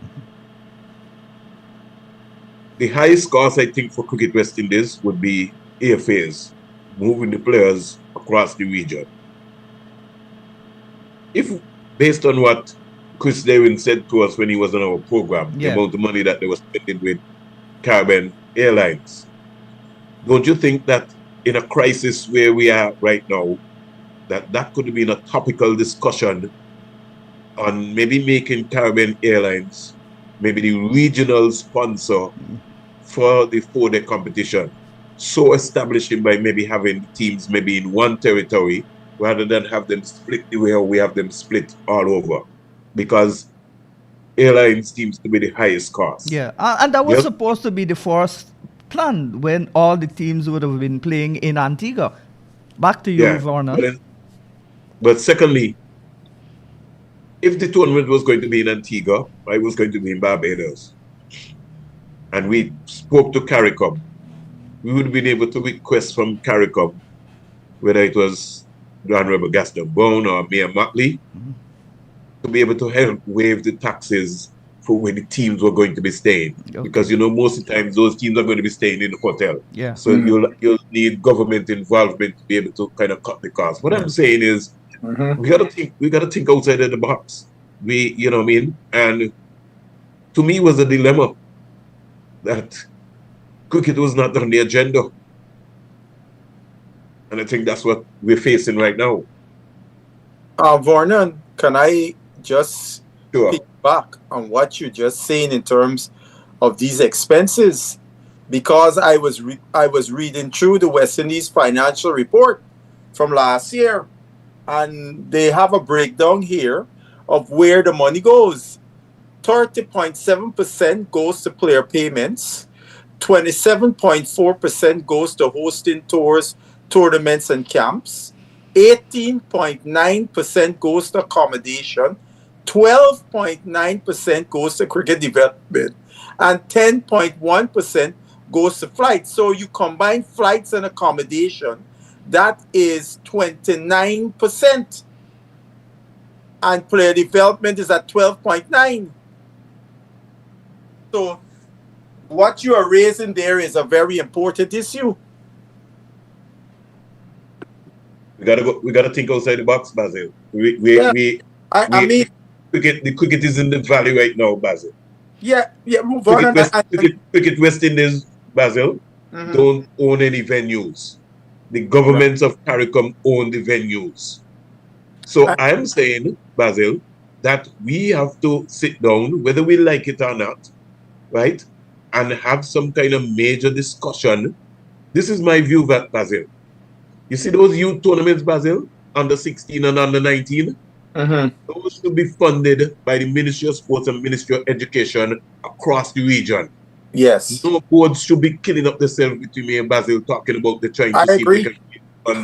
The highest cost, I think, for Cricket West Indies would be airfares, moving the players across the region. If, based on what Chris Darwin said to us when he was on our program, the amount of money that they were spending with Caribbean Airlines, don't you think that in a crisis where we are right now, that could have been a topical discussion on maybe making Caribbean Airlines maybe the regional sponsor for the 4-day competition, so establishing by maybe having teams maybe in one territory rather than have them split the way we have them split all over, because airlines seems to be the highest cost. Yeah, and that was supposed to be the first plan when all the teams would have been playing in Antigua. Back to you, Vernon. But secondly, if the tournament was going to be in Antigua, it was going to be in Barbados, and we spoke to CARICOM, we would have been able to request from CARICOM, whether it was the Honorable Gaston Bone or Mayor Motley, to be able to help waive the taxes for where the teams were going to be staying. Okay. Because, most of the times those teams are going to be staying in the hotel. Yeah. So you'll need government involvement to be able to kind of cut the cost. What I'm saying is, we gotta think outside of the box. You know what I mean? And to me, it was a dilemma that cricket was not on the agenda. And I think that's what we're facing right now. Vernon, can I just pick back on what you're just saying in terms of these expenses? Because I was reading through the West Indies financial report from last year, and they have a breakdown here of where the money goes. 30.7% goes to player payments, 27.4% goes to hosting tours, tournaments, and camps, 18.9% goes to accommodation, 12.9% goes to cricket development, and 10.1% goes to flights. So you combine flights and accommodation, that is 29%. And player development is at 12.9. So what you are raising there is a very important issue. We gotta think outside the box, Basil. The cricket is in the valley right now, Basil. Move on. Cricket West Indies, Basil, don't own any venues. The governments of CARICOM own the venues. So I'm saying, Basil, that we have to sit down, whether we like it or not, right, and have some kind of major discussion. This is my view, Basil. You see those youth tournaments, Basil, under 16 and under 19? Those should be funded by the Ministry of Sports and Ministry of Education across the region. Yes. No boards should be killing up themselves between me and Basil talking about the trying to see if they can get funds.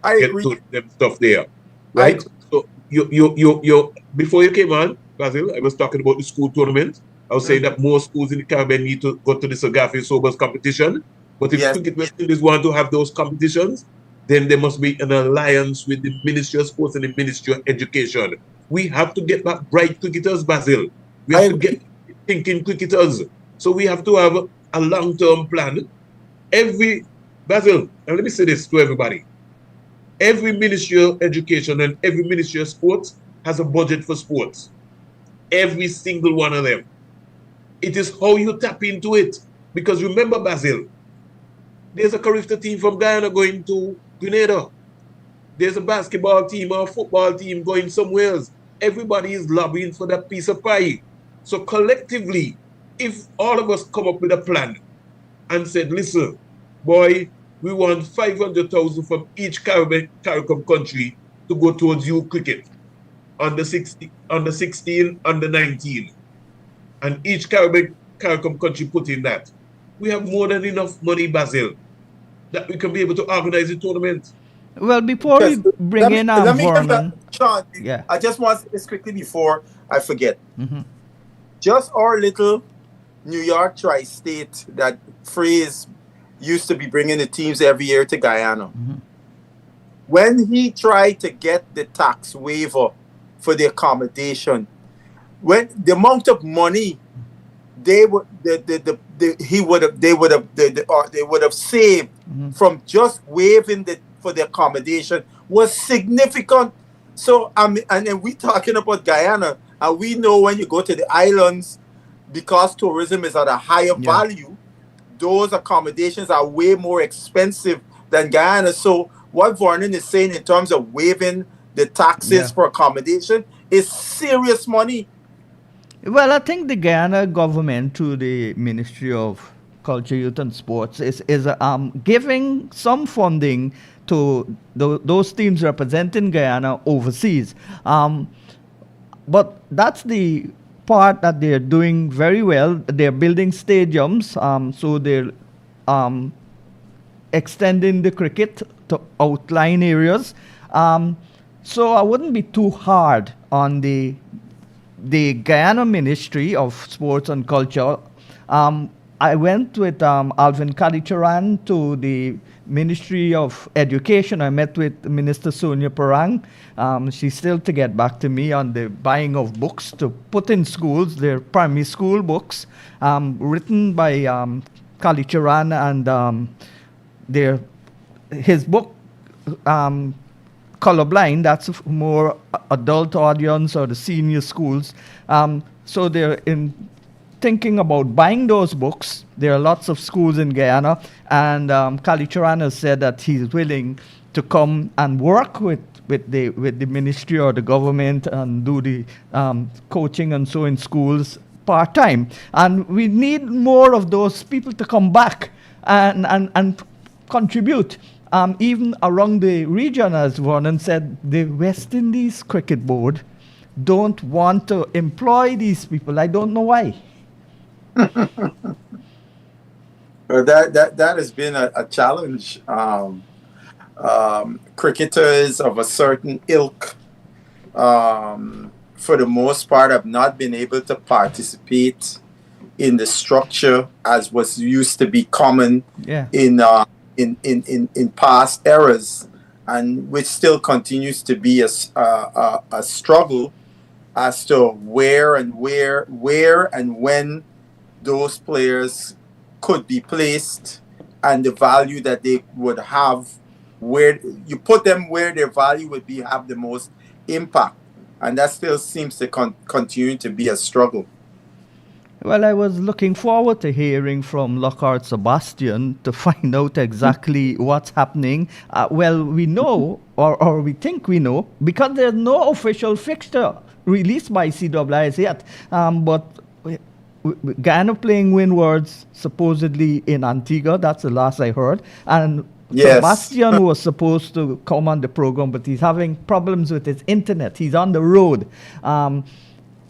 I agree. To them stuff there. Right? So you before you came on, Basil, I was talking about the school tournament. I was saying that more schools in the Caribbean need to go to the Sagafi Sobers competition. But if Cricket West Indies want to have those competitions, then there must be an alliance with the Ministry of Sports and the Ministry of Education. We have to get back bright cricketers, Basil. We have to get thinking cricketers. So we have to have a long-term plan. Basil, and let me say this to everybody. Every Ministry of Education and every Ministry of Sports has a budget for sports. Every single one of them. It is how you tap into it. Because remember, Basil, there's a Kaieteur team from Guyana going to Grenada. There's a basketball team or a football team going somewhere else. Everybody is lobbying for that piece of pie. So collectively, if all of us come up with a plan and said, listen, boy, we want 500,000 from each CARICOM country to go towards youth cricket, under 16, under 19. And each CARICOM country put in that. We have more than enough money, Basil, that we can be able to organize the tournament. Well, before we bring in Vernon. Sean, I just want to say this quickly before I forget. Just our little New York tri-state, that phrase used to be bringing the teams every year to Guyana. When he tried to get the tax waiver for the accommodation, when the amount of money they would have saved from just waiving for the accommodation was significant. So and then we talking about Guyana, and we know when you go to the islands, because tourism is at a higher value, those accommodations are way more expensive than Guyana. So what Vernon is saying in terms of waiving the taxes for accommodation is serious money. Well, I think the Guyana government, through the Ministry of Culture, Youth and Sports, is giving some funding to those teams representing Guyana overseas. But that's the part that they're doing very well. They're building stadiums, so they're extending the cricket to outlying areas. So I wouldn't be too hard on the Guyana Ministry of Sports and Culture. I went with Alvin Kaieteur to the Ministry of Education. I met with Minister Sonia Parang. She's still to get back to me on the buying of books to put in schools, their primary school books, written by Kaieteur and his book, Colorblind, that's more adult audience or the senior schools. So they're thinking about buying those books. There are lots of schools in Guyana, and Kaieteur has said that he's willing to come and work with the ministry or the government and do the coaching and so in schools part-time. And we need more of those people to come back and contribute. Even around the region, as Vernon said, the West Indies Cricket Board, don't want to employ these people. I don't know why. Well, that has been a challenge. Cricketers of a certain ilk, for the most part, have not been able to participate in the structure as was used to be common in past eras, and which still continues to be a struggle as to where and when those players could be placed and the value that they would have, where you put them where their value would be have the most impact, and that still seems to continue to be a struggle. Well, I was looking forward to hearing from Lockhart Sebastian to find out exactly what's happening. Well, we know, or we think we know, because there's no official fixture released by CWIS yet. But Guyana playing Windwards supposedly in Antigua. That's the last I heard. And Sebastian was supposed to come on the program, but he's having problems with his internet. He's on the road.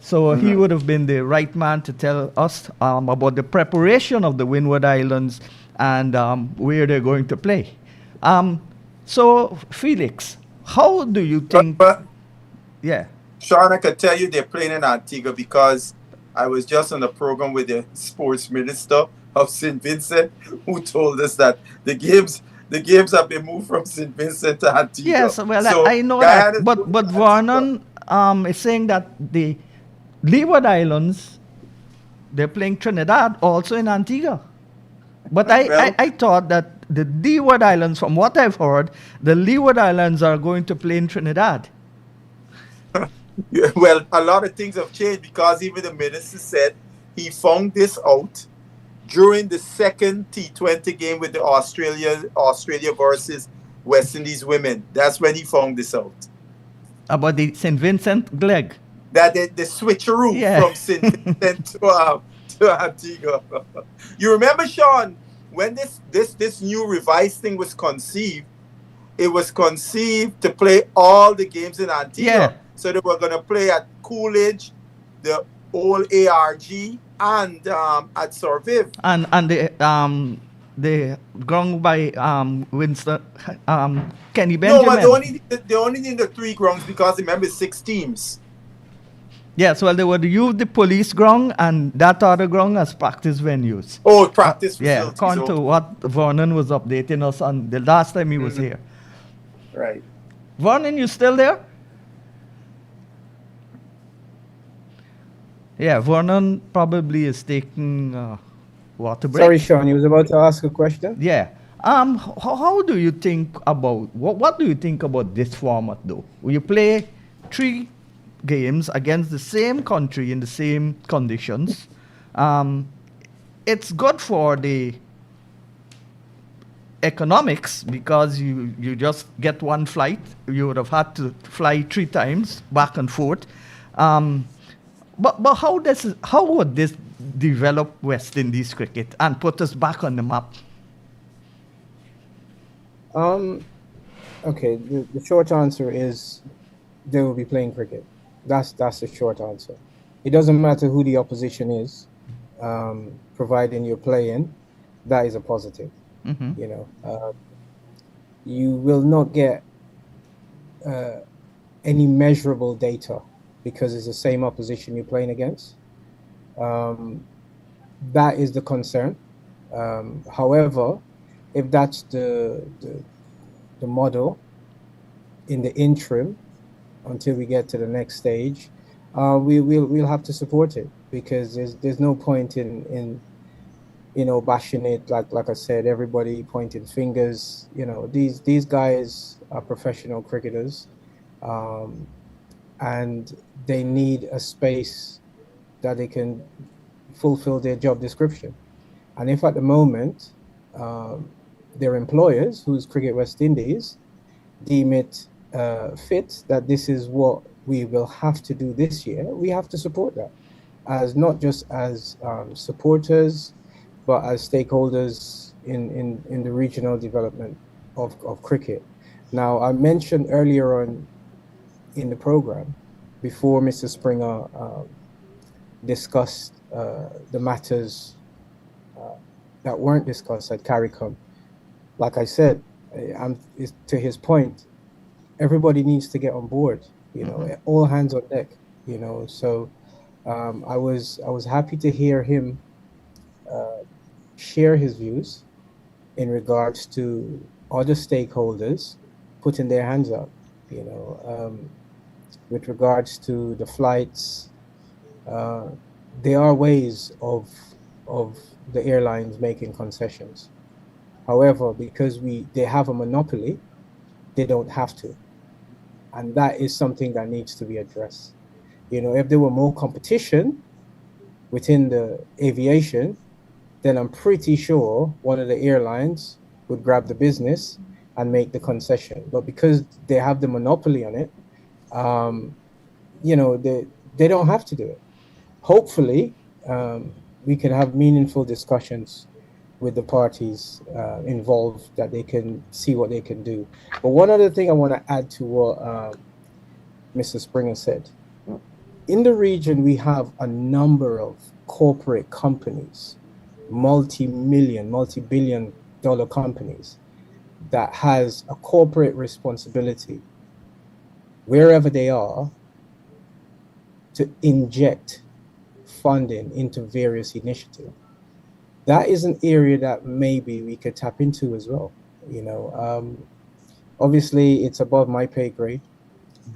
So he would have been the right man to tell us about the preparation of the Windward Islands and where they're going to play. So, Felix, how do you think... Sean, I could tell you they're playing in Antigua because I was just on the program with the sports minister of St. Vincent, who told us that the games have been moved from St. Vincent to Antigua. Yes, well, so I know that. But Vernon is saying that the Leeward Islands, they're playing Trinidad also in Antigua. But I thought that the Leeward Islands, from what I've heard, the Leeward Islands are going to play in Trinidad. Well, a lot of things have changed because even the minister said he found this out during the second T20 game with the Australia versus West Indies women. That's when he found this out. About the St. Vincent leg. That the switcheroo from St. Vincent to Antigua. You remember, Sean, when this new revised thing was conceived, it was conceived to play all the games in Antigua. Yeah. So they were going to play at Coolidge, the old ARG, and at Survive. And the ground by Winston, Kenny Benjamin. No, but they only need the 3 grounds because remember 6 teams. Yes, well, they would use the police ground and that other ground as practice venues. Oh, practice facilities. According to what Vernon was updating us on the last time he was here. Right. Vernon, you still there? Yeah, Vernon probably is taking water break. Sorry, Sean, you was about to ask a question? Yeah. How do you think about, what do you think about this format though? You play 3 games against the same country in the same conditions. It's good for the economics because you just get one flight. You would have had to fly 3 times back and forth. But how would this develop West Indies cricket and put us back on the map? Okay, the short answer is they will be playing cricket. That's the short answer. It doesn't matter who the opposition is, providing you're playing, that is a positive. Mm-hmm. You know, you will not get any measurable data because it's the same opposition you're playing against. That is the concern. However, if that's the model in the interim, until we get to the next stage, we'll have to support it because there's no point in bashing it. Like I said, everybody pointing fingers. These guys are professional cricketers, and they need a space that they can fulfill their job description. And if at the moment their employers, who's Cricket West Indies, deem it fit that this is what we will have to do this year, we have to support that, as not just as supporters, but as stakeholders in the regional development of cricket. Now, I mentioned earlier on in the program before Mr. Springer discussed the matters that weren't discussed at CARICOM. Like I said, to his point, everybody needs to get on board, all hands on deck, So I was happy to hear him share his views in regards to other stakeholders putting their hands up, with regards to the flights. There are ways of the airlines making concessions. However, because they have a monopoly, they don't have to. And that is something that needs to be addressed. If there were more competition within the aviation, then I'm pretty sure one of the airlines would grab the business and make the concession. But because they have the monopoly on it, they don't have to do it. Hopefully, we can have meaningful discussions with the parties involved, that they can see what they can do. But one other thing I want to add to what Mr. Springer said. In the region, we have a number of corporate companies, multi-billion dollar companies, that has a corporate responsibility, wherever they are, to inject funding into various initiatives. That is an area that maybe we could tap into as well. Obviously it's above my pay grade,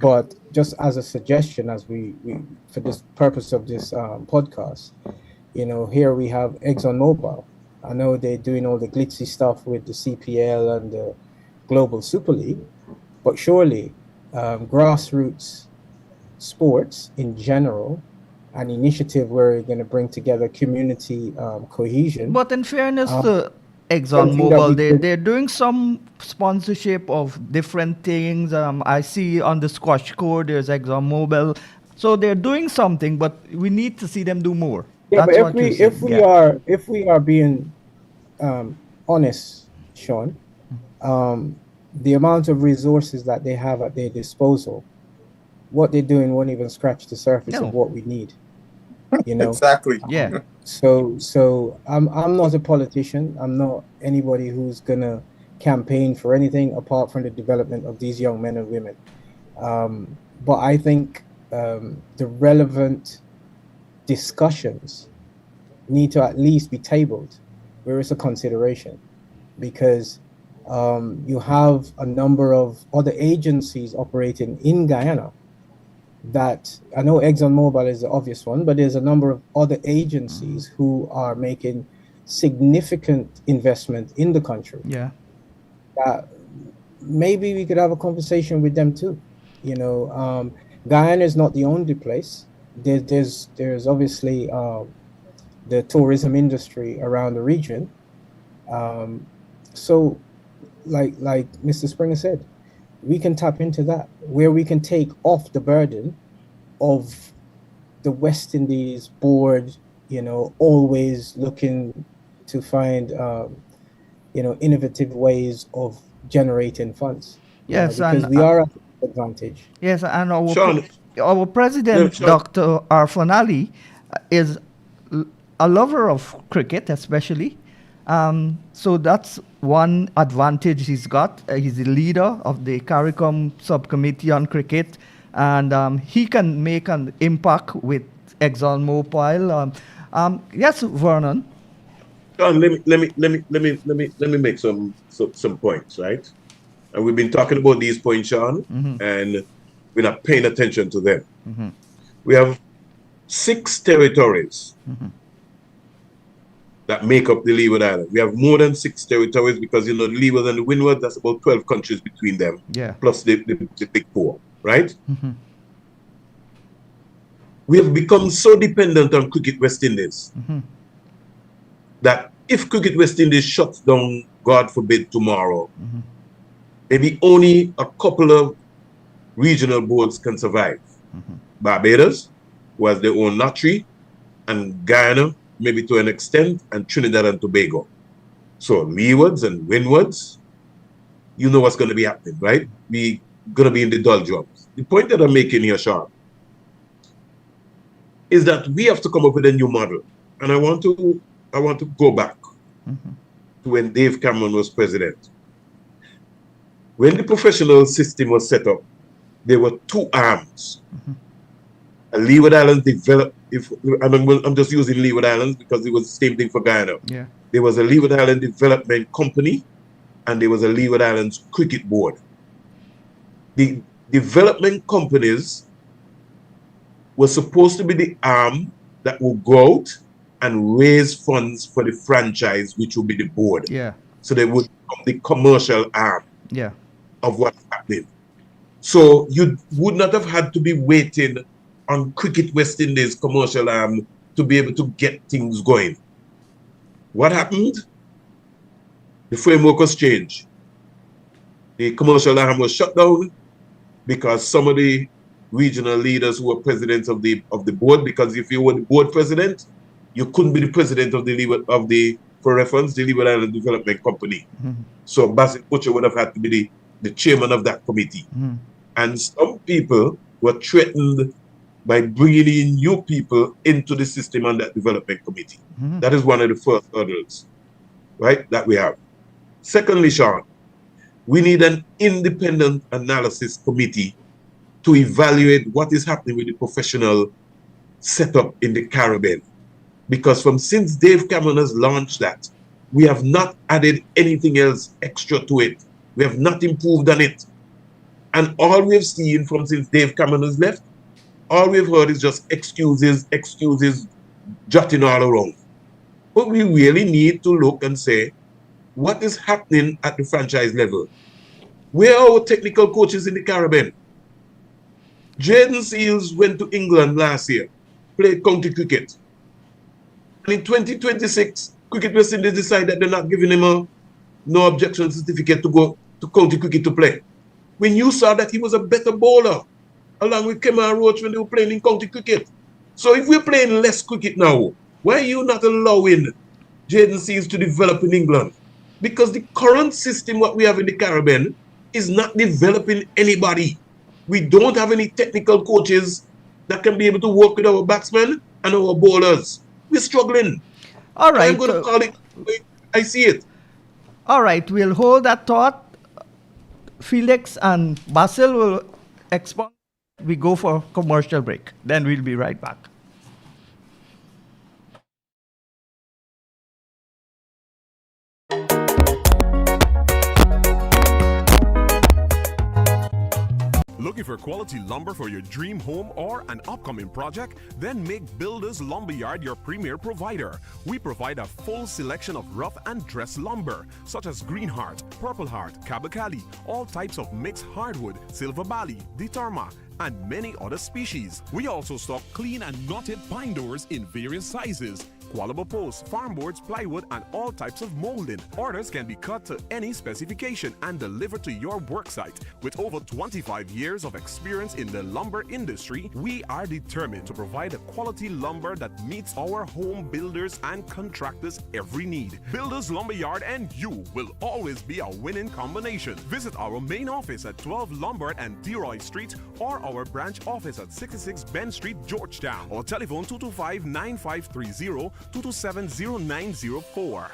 but just as a suggestion, as we for this purpose of this podcast, here we have ExxonMobil. I know they're doing all the glitzy stuff with the CPL and the Global Super League, but surely grassroots sports in general, an initiative where we're going to bring together community cohesion. But in fairness to ExxonMobil, they're doing some sponsorship of different things. I see on the squash court there's ExxonMobil, so they're doing something, but we need to see them do more. Yeah, that's but if we are being honest, Sean, the amount of resources that they have at their disposal, what they're doing won't even scratch the surface of what we need. Exactly. Yeah. So I'm not a politician. I'm not anybody who's gonna campaign for anything apart from the development of these young men and women. But I think the relevant discussions need to at least be tabled where it's a consideration, because you have a number of other agencies operating in Guyana that, I know ExxonMobil is the obvious one, but there's a number of other agencies who are making significant investment in the country. Yeah. Maybe we could have a conversation with them too. Guyana is not the only place. There's obviously the tourism industry around the region. So like Mr. Springer said, we can tap into that, where we can take off the burden of the West Indies board, always looking to find, innovative ways of generating funds. Yes, because we are at an advantage. Yes, and our president, Dr. Arfan Ali, is a lover of cricket, especially. So that's one advantage he's got. He's the leader of the CARICOM subcommittee on cricket, and he can make an impact with ExxonMobil. Yes, Vernon. John, let me make some points, right? And we've been talking about these points, Sean, and we're not paying attention to them. We have 6 territories that make up the Leeward Island. We have more than 6 territories because, the Leeward and the Windward, that's about 12 countries between them, plus the big 4, right? We have become so dependent on Cricket West Indies that if Cricket West Indies shuts down, God forbid, tomorrow, maybe only a couple of regional boards can survive. Barbados, who has their own lottery, and Guyana, maybe to an extent, and Trinidad and Tobago. So leewards and windwards, what's going to be happening, right? We're going to be in the doldrums. The point that I'm making here, Sean, is that we have to come up with a new model. And I want to go back to when Dave Cameron was president. When the professional system was set up, there were two arms. Leeward Islands developed, I'm just using Leeward Islands because it was the same thing for Guyana. Yeah. There was a Leeward Island Development Company and there was a Leeward Islands Cricket Board. The development companies were supposed to be the arm that would go out and raise funds for the franchise, which would be the board. Yeah. So they would become the commercial arm Yeah. of what's happening. So you would not have had to be waiting on Cricket West Indies commercial arm to be able to get things going. What happened? The framework was changed. The commercial arm was shut down because some of the regional leaders who were presidents of the board, because if you were the board president, you couldn't be the president of the for reference, the Leeward Island Development Company. So Basil Butcher would have had to be the chairman of that committee. And some people were threatened by bringing in new people into the system on that development committee. That is one of the first hurdles, right, that we have. Secondly, Sean, we need an independent analysis committee to evaluate what is happening with the professional setup in the Caribbean. Because since Dave Cameron has launched that, we have not added anything else extra to it. We have not improved on it. And all we have seen since Dave Cameron has left, all we've heard is just excuses, jotting all around. But we really need to look and say, what is happening at the franchise level? Where are our technical coaches in the Caribbean? Jaden Seals went to England last year, played county cricket. And in 2026, Cricket West Indies decided that they're not giving him a no objection certificate to go to county cricket to play. When you saw that he was a better bowler, along with Kemar Roach when they were playing in county cricket. So if we're playing less cricket now, why are you not allowing Jaden Seals to develop in England? Because the current system what we have in the Caribbean is not developing anybody. We don't have any technical coaches that can be able to work with our batsmen and our bowlers. We're struggling. All right. I'm going to call it. I see it. All right. We'll hold that thought. Felix and Basil will expound. We go for commercial break. Then we'll be right back. Looking for quality lumber for your dream home or an upcoming project? Then make Builders Lumberyard your premier provider. We provide a full selection of rough and dress lumber, such as Green Heart, Purple Heart, Kabakali, all types of mixed hardwood, Silver Bali, Ditarma, and many other species. We also stock clean and knotted pine doors in various sizes, Qualable posts, farm boards, plywood, and all types of molding. Orders can be cut to any specification and delivered to your worksite. With over 25 years of experience in the lumber industry, we are determined to provide a quality lumber that meets our home builders and contractors' every need. Builders Lumberyard and you will always be a winning combination. Visit our main office at 12 Lombard and Deroy Street or our branch office at 66 Ben Street, Georgetown, or telephone 225-9530 227-0904.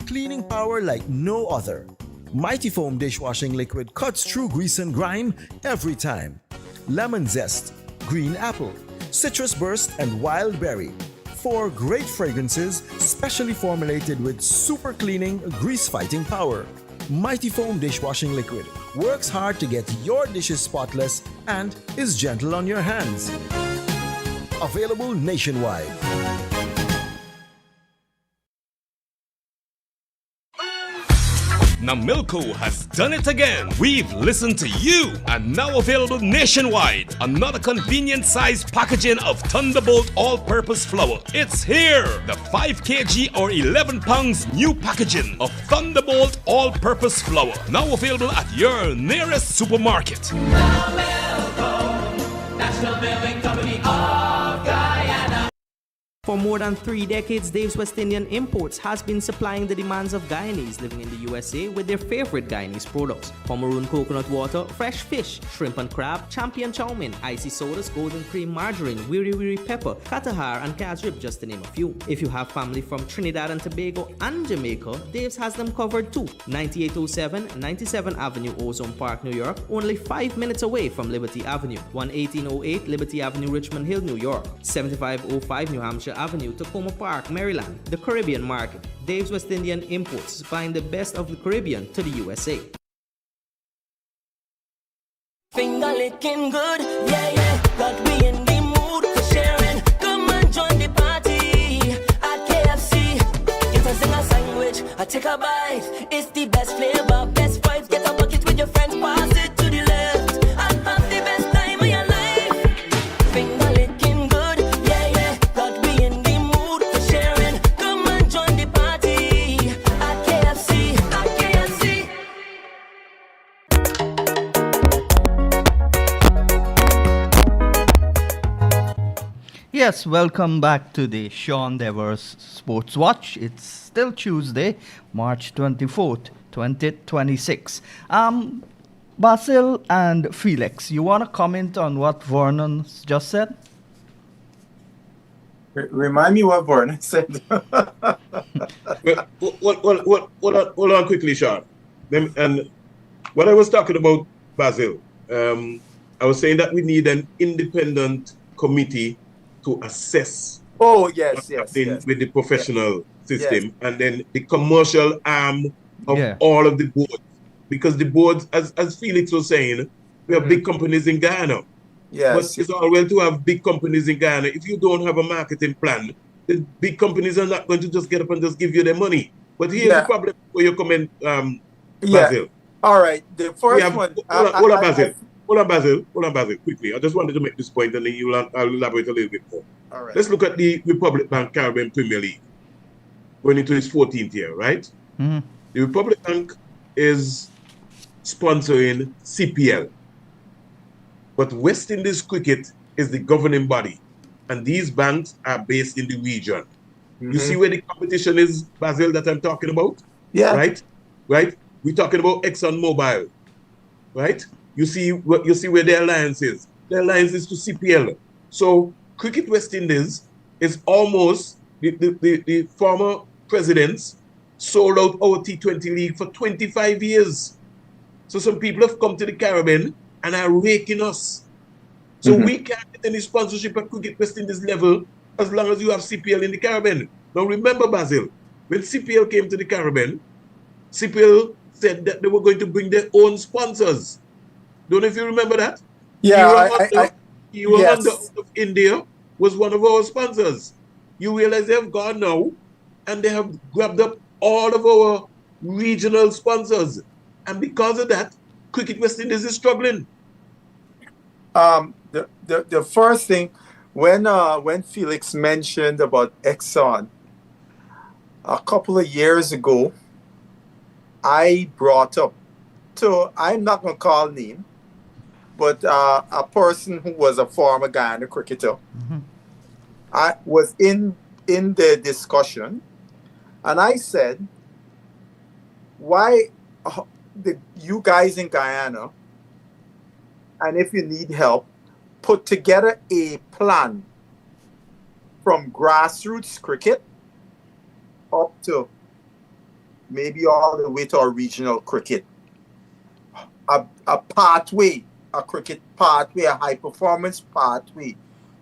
Cleaning power like no other. Mighty Foam dishwashing liquid cuts through grease and grime every time. Lemon zest, green apple, citrus burst, and wild berry. 4 great fragrances specially formulated with super cleaning, grease-fighting power. Mighty Foam dishwashing liquid works hard to get your dishes spotless and is gentle on your hands. Available nationwide. Now Milko has done it again. We've listened to you and now available nationwide. Another convenient size packaging of Thunderbolt all-purpose flour. It's here. The 5 kg or 11 pounds new packaging of Thunderbolt all-purpose flour. Now available at your nearest supermarket. Now Milko, National Milling Company of Guyana. For more than 3 decades, Dave's West Indian Imports has been supplying the demands of Guyanese living in the USA with their favorite Guyanese products: Pomeroon coconut water, fresh fish, shrimp and crab, champion chow mein, icy sodas, golden cream margarine, wiri wiri pepper, katahar and kazrib, just to name a few. If you have family from Trinidad and Tobago and Jamaica, Dave's has them covered too. 9807 97th Avenue, Ozone Park, New York, only 5 minutes away from Liberty Avenue. 11808 Liberty Avenue, Richmond Hill, New York. 7505 New Hampshire Avenue, Tacoma Park, Maryland. The Caribbean market. Dave's West Indian Imports, supplying the best of the Caribbean to the USA. Finger licking good, yeah, yeah. Got we in the mood for sharing. Come and join the party at KFC. Get a zinger sandwich, I take a bite. It's the best flavor, best vibes. Get a bucket with your friends, pass it to the left. And have the best time of your life. Finger licking good, yeah, yeah. Got we in the mood for sharing. Come and join the party at KFC, at KFC. Yes, welcome back to the Sean Devers Sports Watch. It's still Tuesday, March 24th, 2026. Basil and Felix, you want to comment on what Vernon just said? Remind me what Vernon said. Hold on quickly, Sean. And what I was talking about, Basil, I was saying that we need an independent committee to assess yes, what's yes, happening yes. with the professional system, Yes. and then the commercial arm of all of the boards. Because the boards, as Felix was saying, we have big companies in Guyana. Yes. But it's all well to have big companies in Guyana. If you don't have a marketing plan, the big companies are not going to just get up and just give you their money. But here's the problem for your comment, Basil. All right. The first one. Hold on, Basil, quickly. I just wanted to make this point, and then I'll elaborate a little bit more. All right. Let's look at the Republic Bank Caribbean Premier League, going into its 14th year, right? Mm-hmm. The Republic Bank is sponsoring CPL, but West Indies Cricket is the governing body, and these banks are based in the region. Mm-hmm. You see where the competition is, Basil, that I'm talking about? Yeah. Right? We're talking about ExxonMobil, right? You see where their alliance is. Their alliance is to CPL. So Cricket West Indies is almost the former presidents sold out our T20 league for 25 years. So some people have come to the Caribbean and are raking us. So we can't get any sponsorship at Cricket West Indies level as long as you have CPL in the Caribbean. Now remember, Basil, when CPL came to the Caribbean, CPL said that they were going to bring their own sponsors. Don't know if you remember that? Yeah, Honda of India was one of our sponsors. You realize they have gone now, and they have grabbed up all of our regional sponsors, and because of that, Cricket West Indies is struggling. The first thing, when Felix mentioned about Exxon a couple of years ago, I brought up I'm not gonna call name, but a person who was a former Guyana cricketer. I was in the discussion, and I said, why you guys in Guyana, and if you need help, put together a plan from grassroots cricket up to maybe all the way to our regional cricket. A pathway, a cricket pathway, a high performance pathway.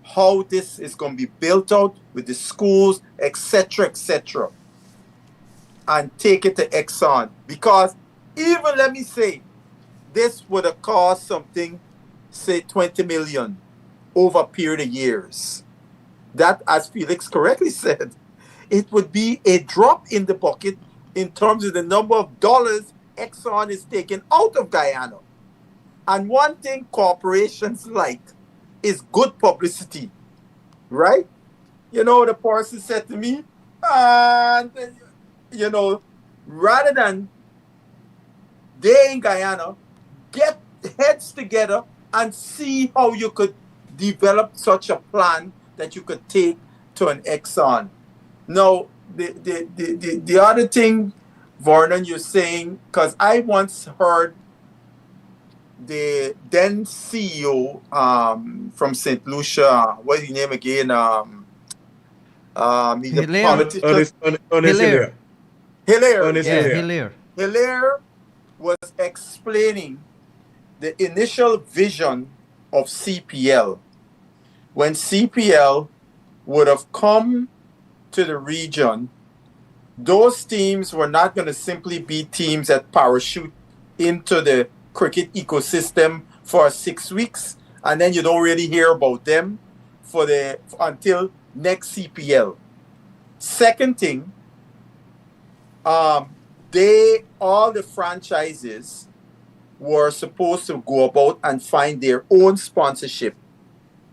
How this is going to be built out with the schools, etc., etc., and take it to Exxon. Because even, let me say, this would have cost something, say 20 million over a period of years. That, as Felix correctly said, it would be a drop in the bucket in terms of the number of dollars Exxon is taking out of Guyana. And one thing corporations like is good publicity, right? You know, the person said to me, and, you know, rather than they in Guyana, get heads together and see how you could develop such a plan that you could take to an Exxon. Now, the other thing, Vernon, you're saying, because I once heard the then CEO from St. Lucia, what's his name again? He's a Hilaire. politician. Hilaire. Hilaire, Yeah, yes. Hilaire. Hilaire was explaining the initial vision of CPL. When CPL would have come to the region, those teams were not going to simply be teams that parachute into the cricket ecosystem for 6 weeks, and then you don't really hear about them until next CPL. Second thing, all the franchises were supposed to go about and find their own sponsorship,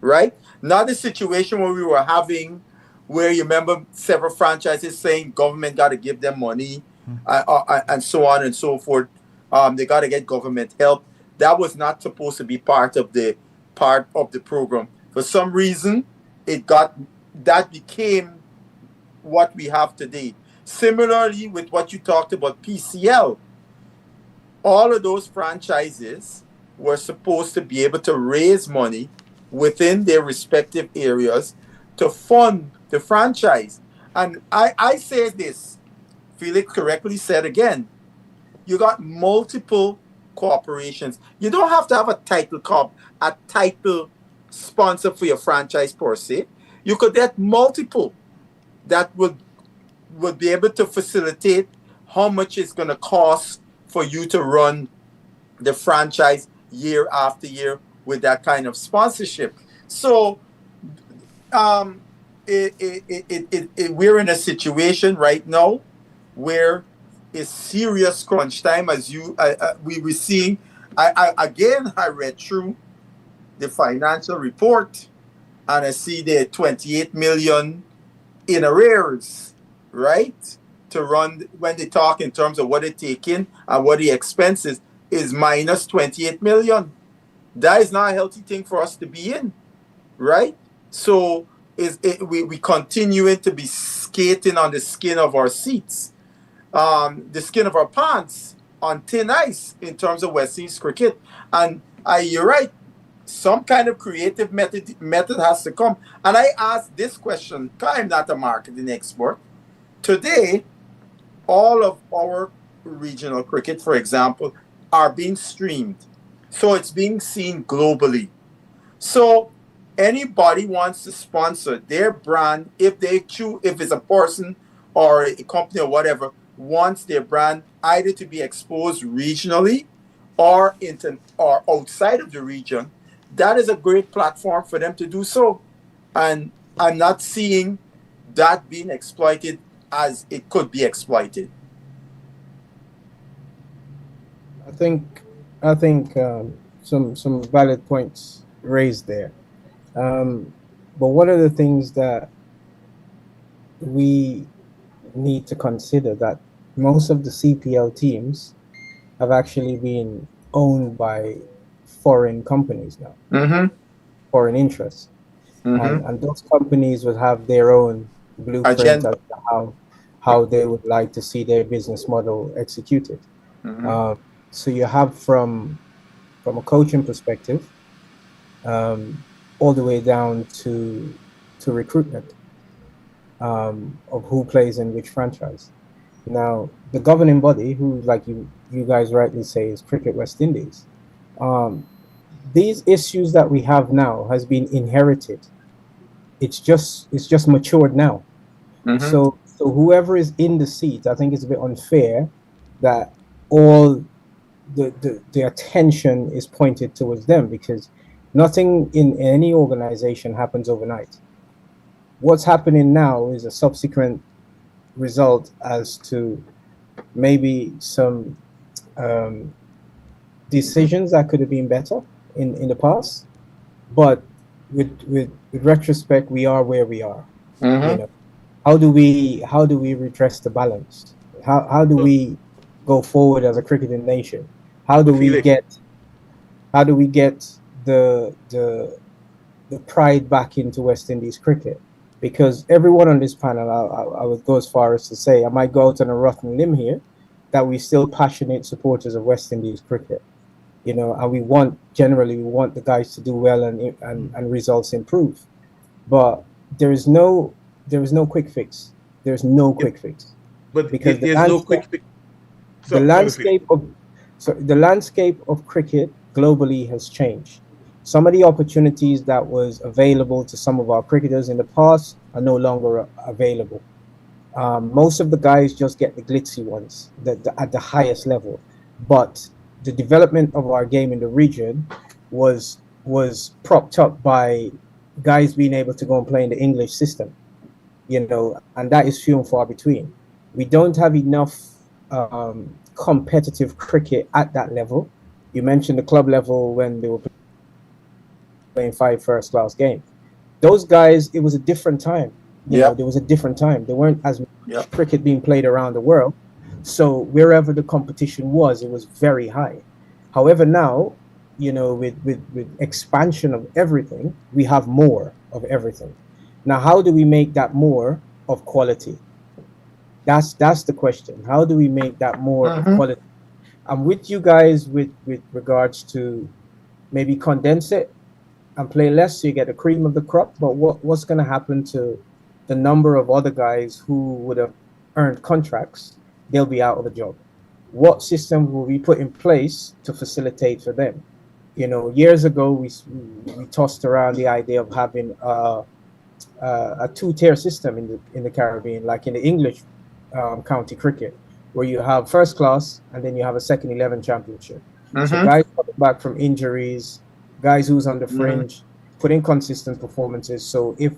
right? Not the situation where we were having, where you remember several franchises saying government got to give them money and so on and so forth. They got to get government help. That was not supposed to be part of the program. For some reason, that became what we have today. Similarly, with what you talked about, PCL, all of those franchises were supposed to be able to raise money within their respective areas to fund the franchise. And I say this, Felix correctly said again, you got multiple corporations. You don't have to have a title sponsor for your franchise per se. You could get multiple that would be able to facilitate how much it's going to cost for you to run the franchise year after year with that kind of sponsorship. So we're in a situation right now where it's serious crunch time, as we were seeing. I read through the financial report and I see the 28 million in arrears, right? To run, when they talk in terms of what they take in and what the expenses is, minus 28 million. That is not a healthy thing for us to be in, right? So we continuing to be skating on the skin of our seats, the skin of our pants on thin ice in terms of West Indies cricket. And you're right, some kind of creative method has to come. And I ask this question, because I'm not a marketing expert. Today, all of our regional cricket, for example, are being streamed. So it's being seen globally. So anybody wants to sponsor their brand, if they choose, if it's a person or a company or whatever, wants their brand either to be exposed regionally or outside of the region, that is a great platform for them to do so. And I'm not seeing that being exploited as it could be exploited. I think some valid points raised there. But one of the things that we need to consider, that most of the CPL teams have actually been owned by foreign companies now, foreign interests. And those companies would have their own blueprint as to how they would like to see their business model executed. So you have from a coaching perspective, all the way down to recruitment of who plays in which franchise. Now, the governing body, who, like you guys rightly say, is Cricket West Indies. These issues that we have now has been inherited. It's just matured now. So whoever is in the seat, I think it's a bit unfair that all the attention is pointed towards them, because nothing in any organization happens overnight. What's happening now is a subsequent result as to maybe some decisions that could have been better in the past, but with retrospect, we are where we are. You know, how do we redress the balance? How do we go forward as a cricketing nation? How do we get the pride back into West Indies cricket? because everyone on this panel, I would go as far as to say, I might go out on a rotten limb here, that we're still passionate supporters of West Indies cricket, you know, and we want the guys to do well and results improve. But there is no quick fix. There's no quick fix. But because there's no quick fix. The landscape of cricket globally has changed. Some of the opportunities that was available to some of our cricketers in the past are no longer available. Most of the guys just get the glitzy ones at the highest level. But the development of our game in the region was propped up by guys being able to go and play in the English system, you know, and that is few and far between. We don't have enough competitive cricket at that level. You mentioned the club level when they were playing 5 first-class games. Those guys, it was a different time. You know, there was a different time. There weren't as much cricket being played around the world. So wherever the competition was, it was very high. However, now, you know, with expansion of everything, we have more of everything. Now, how do we make that more of quality? That's the question. How do we make that more of quality? I'm with you guys with regards to maybe condense it and play less so you get the cream of the crop. But what's going to happen to the number of other guys who would have earned contracts? They'll be out of a job. What system will we put in place to facilitate for them? You know, years ago we tossed around the idea of having a 2-tier system in the Caribbean, like in the English county cricket, where you have first class and then you have a second 11 championship. So guys coming back from injuries, guys who's on the fringe, put in consistent performances. So if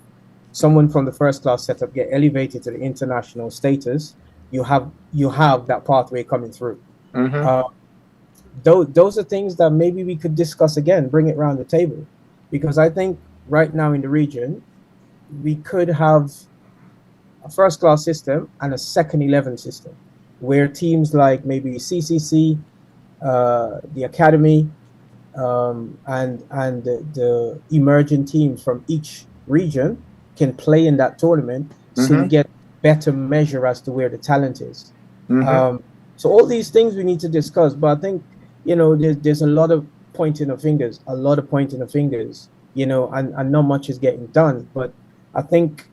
someone from the first class setup get elevated to the international status, you have that pathway coming through. Those are things that maybe we could discuss again, bring it around the table, because I think right now in the region we could have a first class system and a second 11 system, where teams like maybe CCC, the academy, and the emerging teams from each region can play in that tournament, so we get better measure as to where the talent is. So all these things we need to discuss, but I think, you know, there's a lot of pointing of fingers, you know, and not much is getting done. But I think,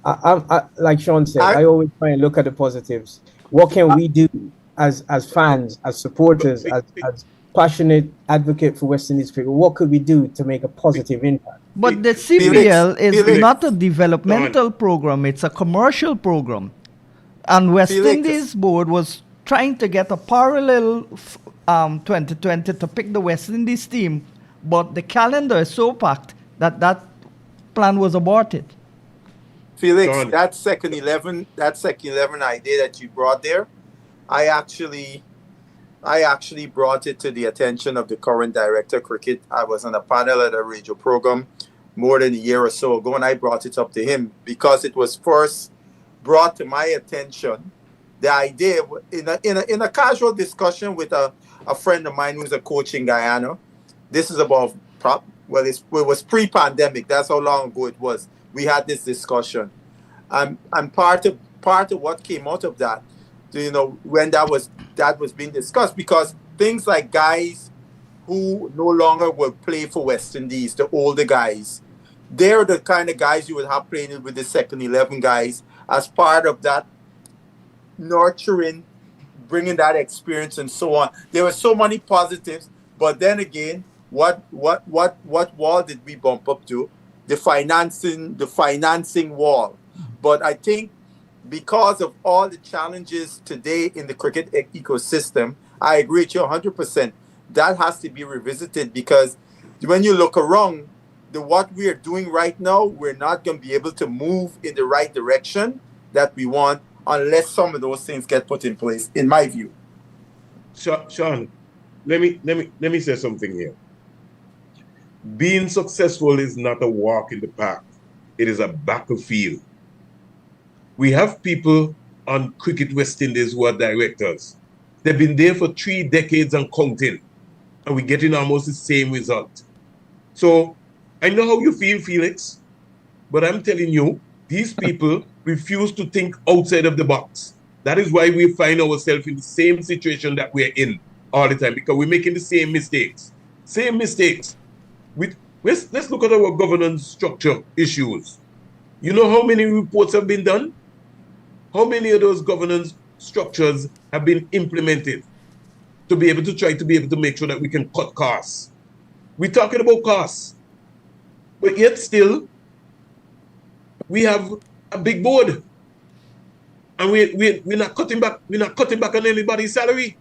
I like Sean said, I always try and look at the positives. What can we do as fans, as supporters, as passionate advocate for West Indies cricket? What could we do to make a positive impact? But the CPL is not a developmental program, it's a commercial program. And West Indies board was trying to get a parallel 2020 to pick the West Indies team, but the calendar is so packed that plan was aborted. Felix, that second 11 idea that you brought there, I actually brought it to the attention of the current director of cricket. I was on a panel at a radio program more than a year or so ago, and I brought it up to him because it was first brought to my attention. The idea in a casual discussion with a friend of mine who's a coach in Guyana. This is about it was pre-pandemic. That's how long ago it was. We had this discussion, and part of what came out of that, you know, when that was being discussed, because things like guys who no longer will play for West Indies, the older guys, they're the kind of guys you would have playing with the second 11 guys as part of that nurturing, bringing that experience and so on. There were so many positives, but then again, what wall did we bump up to? The financing wall. But I think because of all the challenges today in the cricket ecosystem, I agree with you 100%. That has to be revisited, because when you look around, what we are doing right now, we're not going to be able to move in the right direction that we want unless some of those things get put in place, in my view. Sean, let me say something here. Being successful is not a walk in the park. It is a battlefield. We have people on Cricket West Indies who are directors. They've been there for 3 decades and counting, and we're getting almost the same result. So I know how you feel, Felix. But I'm telling you, these people refuse to think outside of the box. That is why we find ourselves in the same situation that we're in all the time, because we're making the same mistakes. Same mistakes. Let's look at our governance structure issues. You know how many reports have been done? How many of those governance structures have been implemented to be able to make sure that we can cut costs? We're talking about costs, but yet still we have a big board, and we're not cutting back. We're not cutting back on anybody's salary.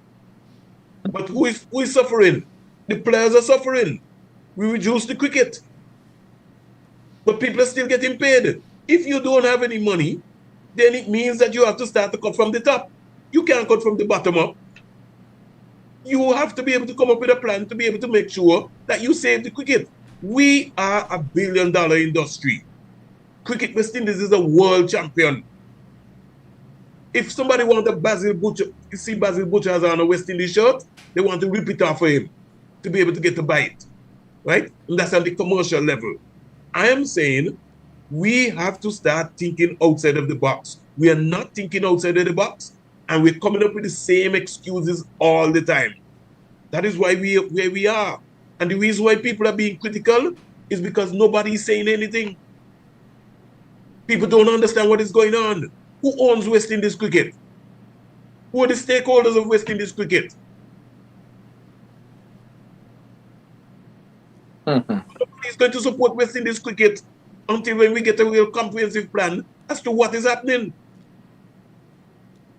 But who is suffering? The players are suffering. We reduce the cricket, but people are still getting paid. If you don't have any money, then it means that you have to start to cut from the top. You can't cut from the bottom up. You have to be able to come up with a plan to be able to make sure that you save the cricket. We are a $1 billion industry. Cricket West Indies is a world champion. If somebody wants a Basil Butcher, you see Basil Butcher has on a West Indies shirt, they want to rip it off for him to be able to get to buy it, right? And that's on the commercial level. I am saying we have to start thinking outside of the box. We are not thinking outside of the box, and we're coming up with the same excuses all the time. That is why we are where we are. And the reason why people are being critical is because nobody is saying anything. People don't understand what is going on. Who owns West Indies cricket? Who are the stakeholders of West Indies cricket? Nobody is going to support West Indies cricket until when we get a real comprehensive plan as to what is happening.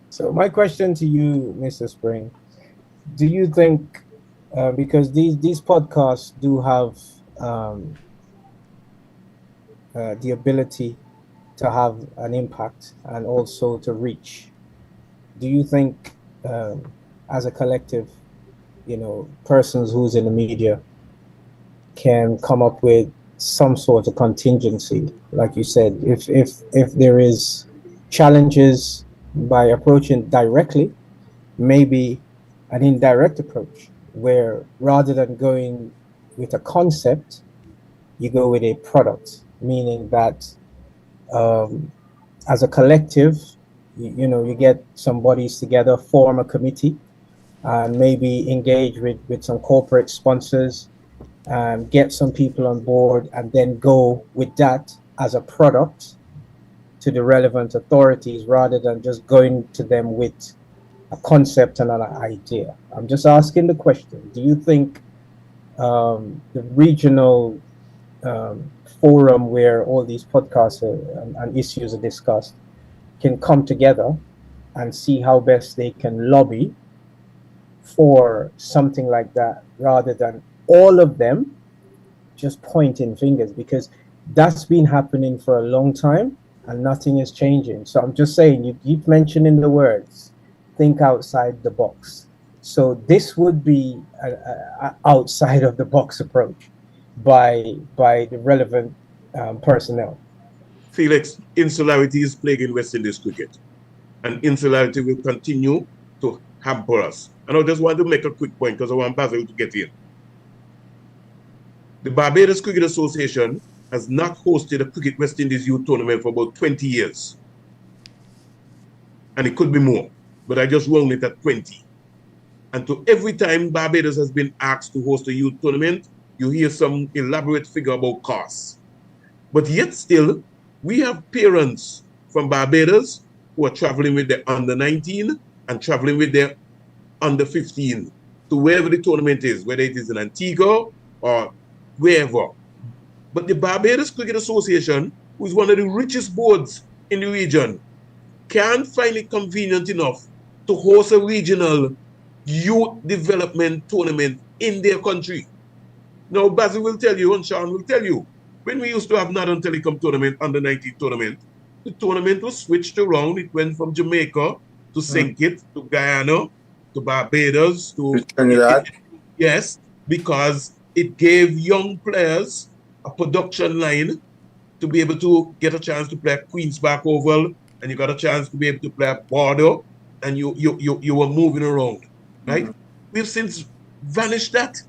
So my question to you, Mr. Spring, do you think, because these podcasts do have the ability to have an impact and also to reach, do you think as a collective, persons who's in the media can come up with some sort of contingency, like you said, if there is challenges by approaching directly, maybe an indirect approach where rather than going with a concept, you go with a product, meaning that as a collective, you get some bodies together, form a committee, and maybe engage with some corporate sponsors, get some people on board, and then go with that as a product to the relevant authorities rather than just going to them with a concept and an idea. I'm just asking the question, do you think the regional forum where all these podcasts and issues are discussed can come together and see how best they can lobby for something like that rather than all of them just pointing fingers? Because that's been happening for a long time and nothing is changing. So I'm just saying, you keep mentioning the words, think outside the box. So this would be an outside of the box approach by the relevant personnel. Felix, insularity is plaguing West Indies cricket, and insularity will continue to hamper us. And I just want to make a quick point because I want Basil to get in. The Barbados Cricket Association has not hosted a Cricket West Indies youth tournament for about 20 years. And it could be more, but I just round it at 20. And to every time Barbados has been asked to host a youth tournament, you hear some elaborate figure about costs. But yet still, we have parents from Barbados who are traveling with their under-19 and traveling with their under-15 to wherever the tournament is, whether it is in Antigua or wherever. But the Barbados Cricket Association, who is one of the richest boards in the region, can't find it convenient enough to host a regional youth development tournament in their country. Now, Basil will tell you, and Sean will tell you, when we used to have Northern Telecom tournament, under-19 tournament, the tournament was switched around. It went from Jamaica to St. Kitts, to Guyana, to Barbados, to Trinidad. Yes, because it gave young players a production line to be able to get a chance to play at Queen's Park Oval, and you got a chance to be able to play at Bordeaux, and you were moving around, right? We've since vanished that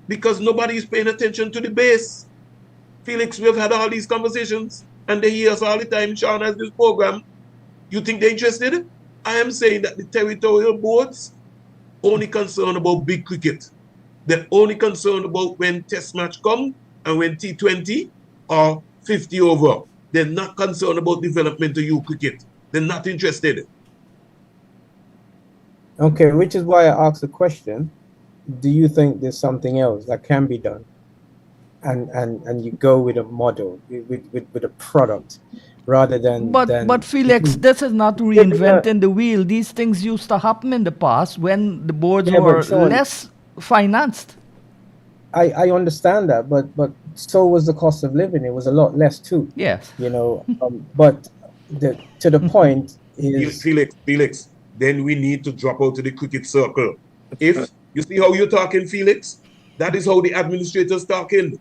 because nobody is paying attention to the base. Felix, we've had all these conversations and they hear us all the time. Sean has this program. You think they're interested? I am saying that the territorial boards only concerned about big cricket. They're only concerned about when test match come and when T20 or 50 over. They're not concerned about developmental youth cricket. They're not interested. Okay, which is why I asked the question, do you think there's something else that can be done? And you go with a model, with a product, rather than... But Felix, this is not reinventing the wheel. These things used to happen in the past when the boards were less financed. I understand that, but so was the cost of living. It was a lot less too. Yes. You know, but to the point is... Felix, then we need to drop out to the cricket circle. If you see how you're talking, Felix, that is how the administrator's talking.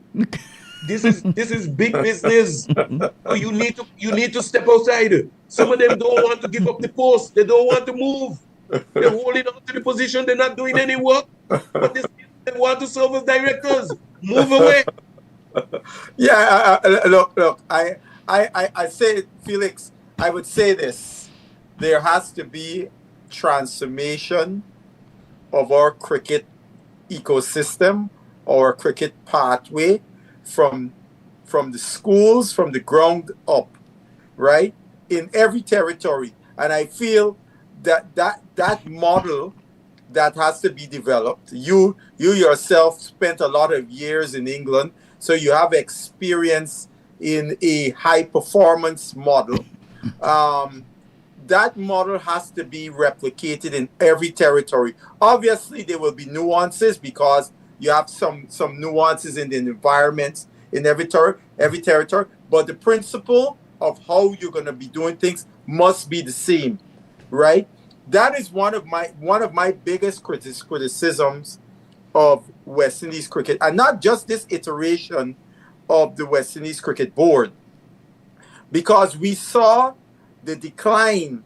This is big business. You need to step outside. Some of them don't want to give up the post. They don't want to move. They're holding on to the position. They're not doing any work. But they want to serve as directors. Move away. Yeah, look. I say, Felix, I would say this. There has to be transformation of our cricket ecosystem, our cricket pathway from the schools, from the ground up, right? In every territory. And I feel that model that has to be developed. You yourself spent a lot of years in England, so you have experience in a high performance model. That model has to be replicated in every territory. Obviously, there will be nuances because you have some nuances in the environment in every territory. But the principle of how you're going to be doing things must be the same, right? That is one of my biggest criticisms of West Indies cricket, and not just this iteration of the West Indies Cricket Board, because we saw the decline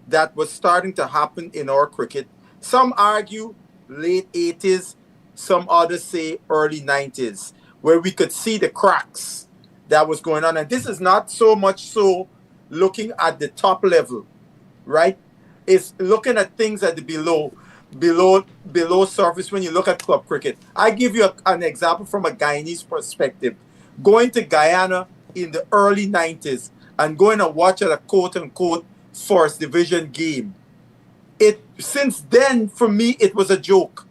that was starting to happen in our cricket. Some argue late 80s, some others say early 90s, where we could see the cracks that was going on. And this is not so much so looking at the top level, right? It's looking at things at the below surface when you look at club cricket. I give you an example from a Guyanese perspective. Going to Guyana in the early 90s and going to watch at a quote-unquote first division game. Since then, for me, it was a joke.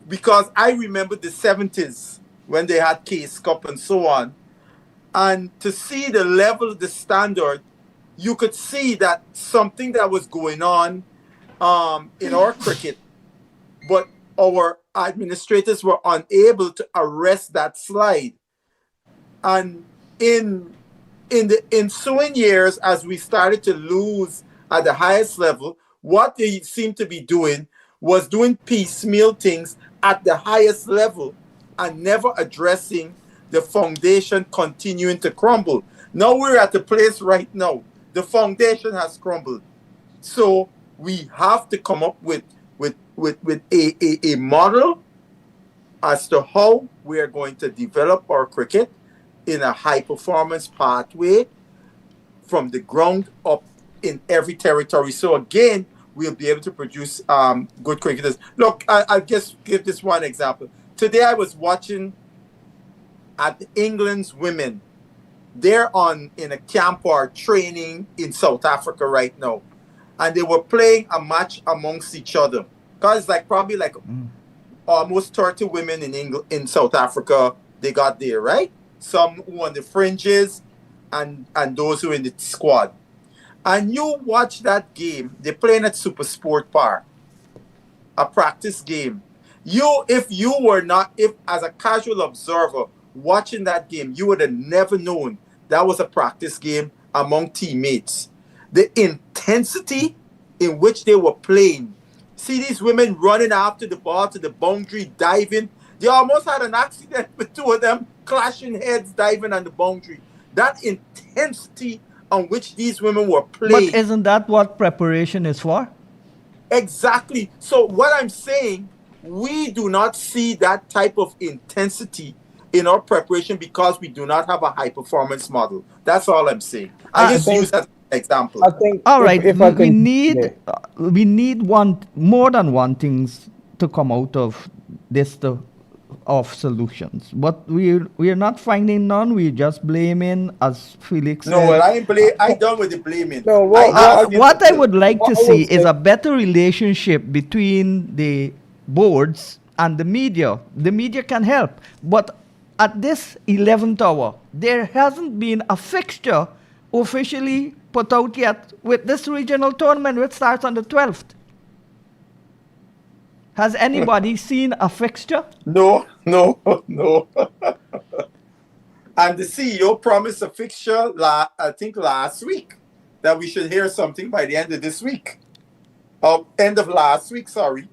Because I remember the 70s when they had Case Cup and so on. And to see the level, the standard, you could see that something that was going on in our cricket, but our administrators were unable to arrest that slide. And in the ensuing years, as we started to lose at the highest level, what they seemed to be doing was doing piecemeal things at the highest level and never addressing the foundation continuing to crumble. Now we're at the place right now. The foundation has crumbled. So we have to come up with a model as to how we are going to develop our cricket in a high performance pathway from the ground up in every territory. So again, we'll be able to produce good cricketers. Look, I'll just give this one example. Today I was watching at England's women. They're in a camp or training in South Africa right now. And they were playing a match amongst each other. Because it's probably almost 30 women in South Africa, they got there, right? Some who on the fringes and those who in the squad. And you watch that game, they're playing at Super Sport Park, a practice game. If as a casual observer watching that game, you would have never known that was a practice game among teammates. The intensity in which they were playing. See these women running after the ball to the boundary, diving. They almost had an accident with two of them clashing heads, diving on the boundary. That intensity on which these women were playing. But isn't that what preparation is for? Exactly. So what I'm saying, we do not see that type of intensity in our preparation because we do not have a high performance model. That's all I'm saying. I just use that as an example. I think All right, if I we can, need we need more than one things to come out of this of solutions. But we're not finding none. We're just blaming, as Felix No, said. well, I done with the blaming. No, What I would like to what I see would is say- a better relationship between the boards and the media. The media can help, but at this 11th hour, there hasn't been a fixture officially put out yet with this regional tournament, which starts on the 12th. Has anybody seen a fixture? No. And the CEO promised a fixture, I think last week, that we should hear something by the end of this week. End of last week, sorry.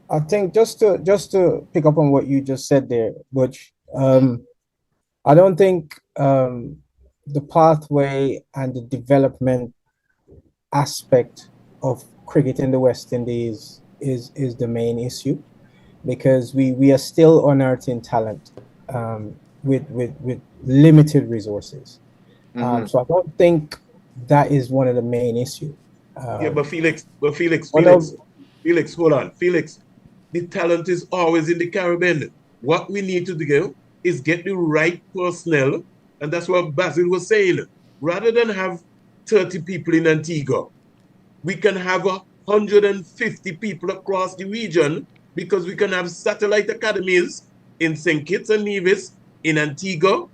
I think just to pick up on what you just said there, Butch, I don't think the pathway and the development aspect of cricket in the West Indies is the main issue, because we are still unearthing talent with limited resources. So I don't think that is one of the main issues. But Felix, hold on. Felix, the talent is always in the Caribbean. What we need to do is get the right personnel, and that's what Basil was saying. Rather than have 30 people in Antigua, we can have 150 people across the region, because we can have satellite academies in St. Kitts and Nevis, in Antigua,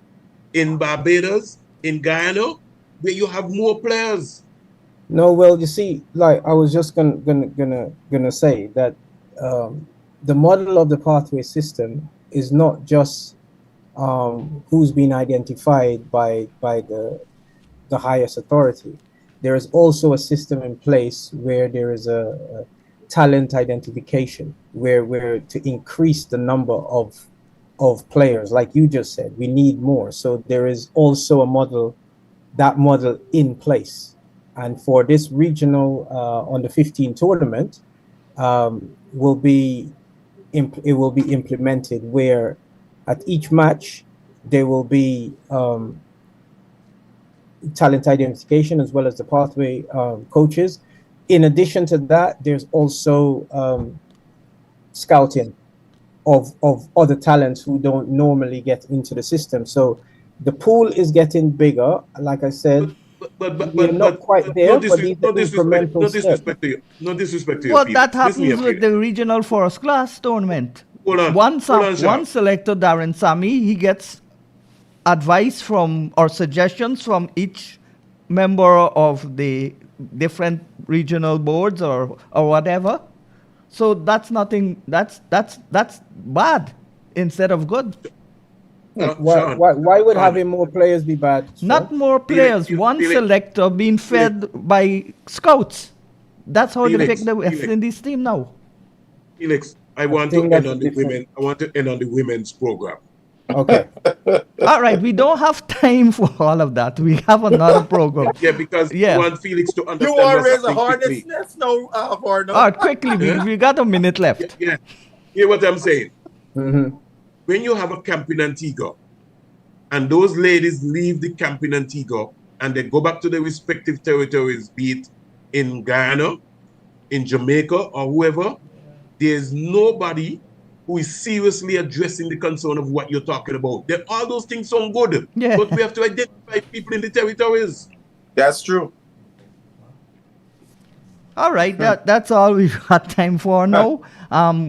in Barbados, in Guyana, where you have more players. No, well, you see, like I was just gonna say that the model of the pathway system is not just who's been identified by the highest authority. There is also a system in place where there is a talent identification, where to increase the number of players, like you just said, we need more. So there is also a model in place. And for this regional under 15 tournament, it will be implemented, where at each match there will be talent identification as well as the pathway coaches. In addition to that, there's also scouting of other talents who don't normally get into the system. So the pool is getting bigger. Like I said, we're not quite there, but these are incremental steps. No disrespect to you. Well, Felix. that Listen happens here, with the regional first class tournament. Hold on, One Sean. selector, Darren Sammy, he gets advice from or suggestions from each member of the different regional boards or whatever. So that's nothing. That's bad instead of good. Why would having more players be bad? Not more players. One selector being fed by scouts. That's how they pick the West Indies team now. Felix, I want to end on the women. I want to end on the women's program. Okay. All right, we don't have time for all of that. We have another program. Yeah, because I want Felix to understand. You want to what's raise a happening hornet's quickly. nest now, Arno? All right, quickly, we got a minute left. Yeah. Hear what I'm saying? When you have a camp in Antigua, and those ladies leave the camp in Antigua, and they go back to their respective territories, be it in Guyana, in Jamaica, or whoever, there's nobody who is seriously addressing the concern of what you're talking about. All those things sound good, but we have to identify people in the territories. That's true. All right, that's all we've got time for now.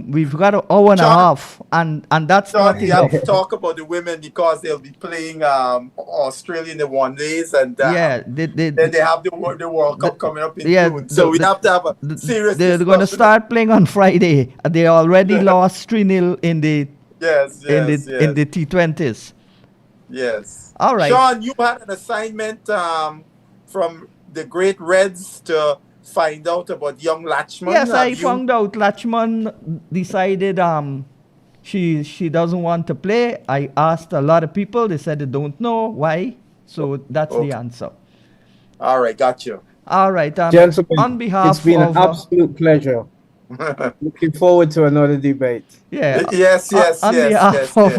We've got an hour and a half, and that's Sean, not we have enough. to talk about the women because they'll be playing Australia in the one days, and then they have the World Cup coming up in June. So we have to have a serious They're going to discussion. start playing on Friday. They already lost 3-0 in the in the T20s. Yes. All right. Sean, you had an assignment from the Great Reds to find out about young Latchman. Yes, I found out Latchman decided she doesn't want to play. I asked a lot of people. They said they don't know why. So that's the answer. All right, got you. All right. Gentlemen, on behalf it's been of an absolute pleasure. Looking forward to another debate. Yeah. Yes. On behalf of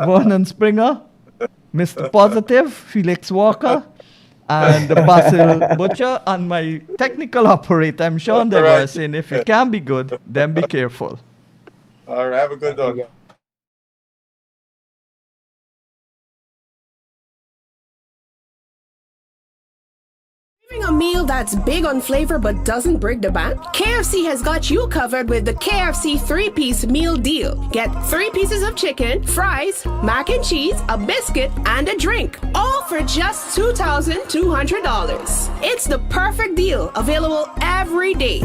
Vernon Springer, Mr. Positive, Felix Walker, and Basil Butcher, and my technical operator, I'm Sean Devers, saying if you can be good, then be careful. All right, have a good one. Craving a meal that's big on flavor but doesn't break the bank? KFC has got you covered with the KFC 3-piece meal deal. Get 3 pieces of chicken, fries, mac and cheese, a biscuit, and a drink. All for just $2,200. It's the perfect deal, available every day.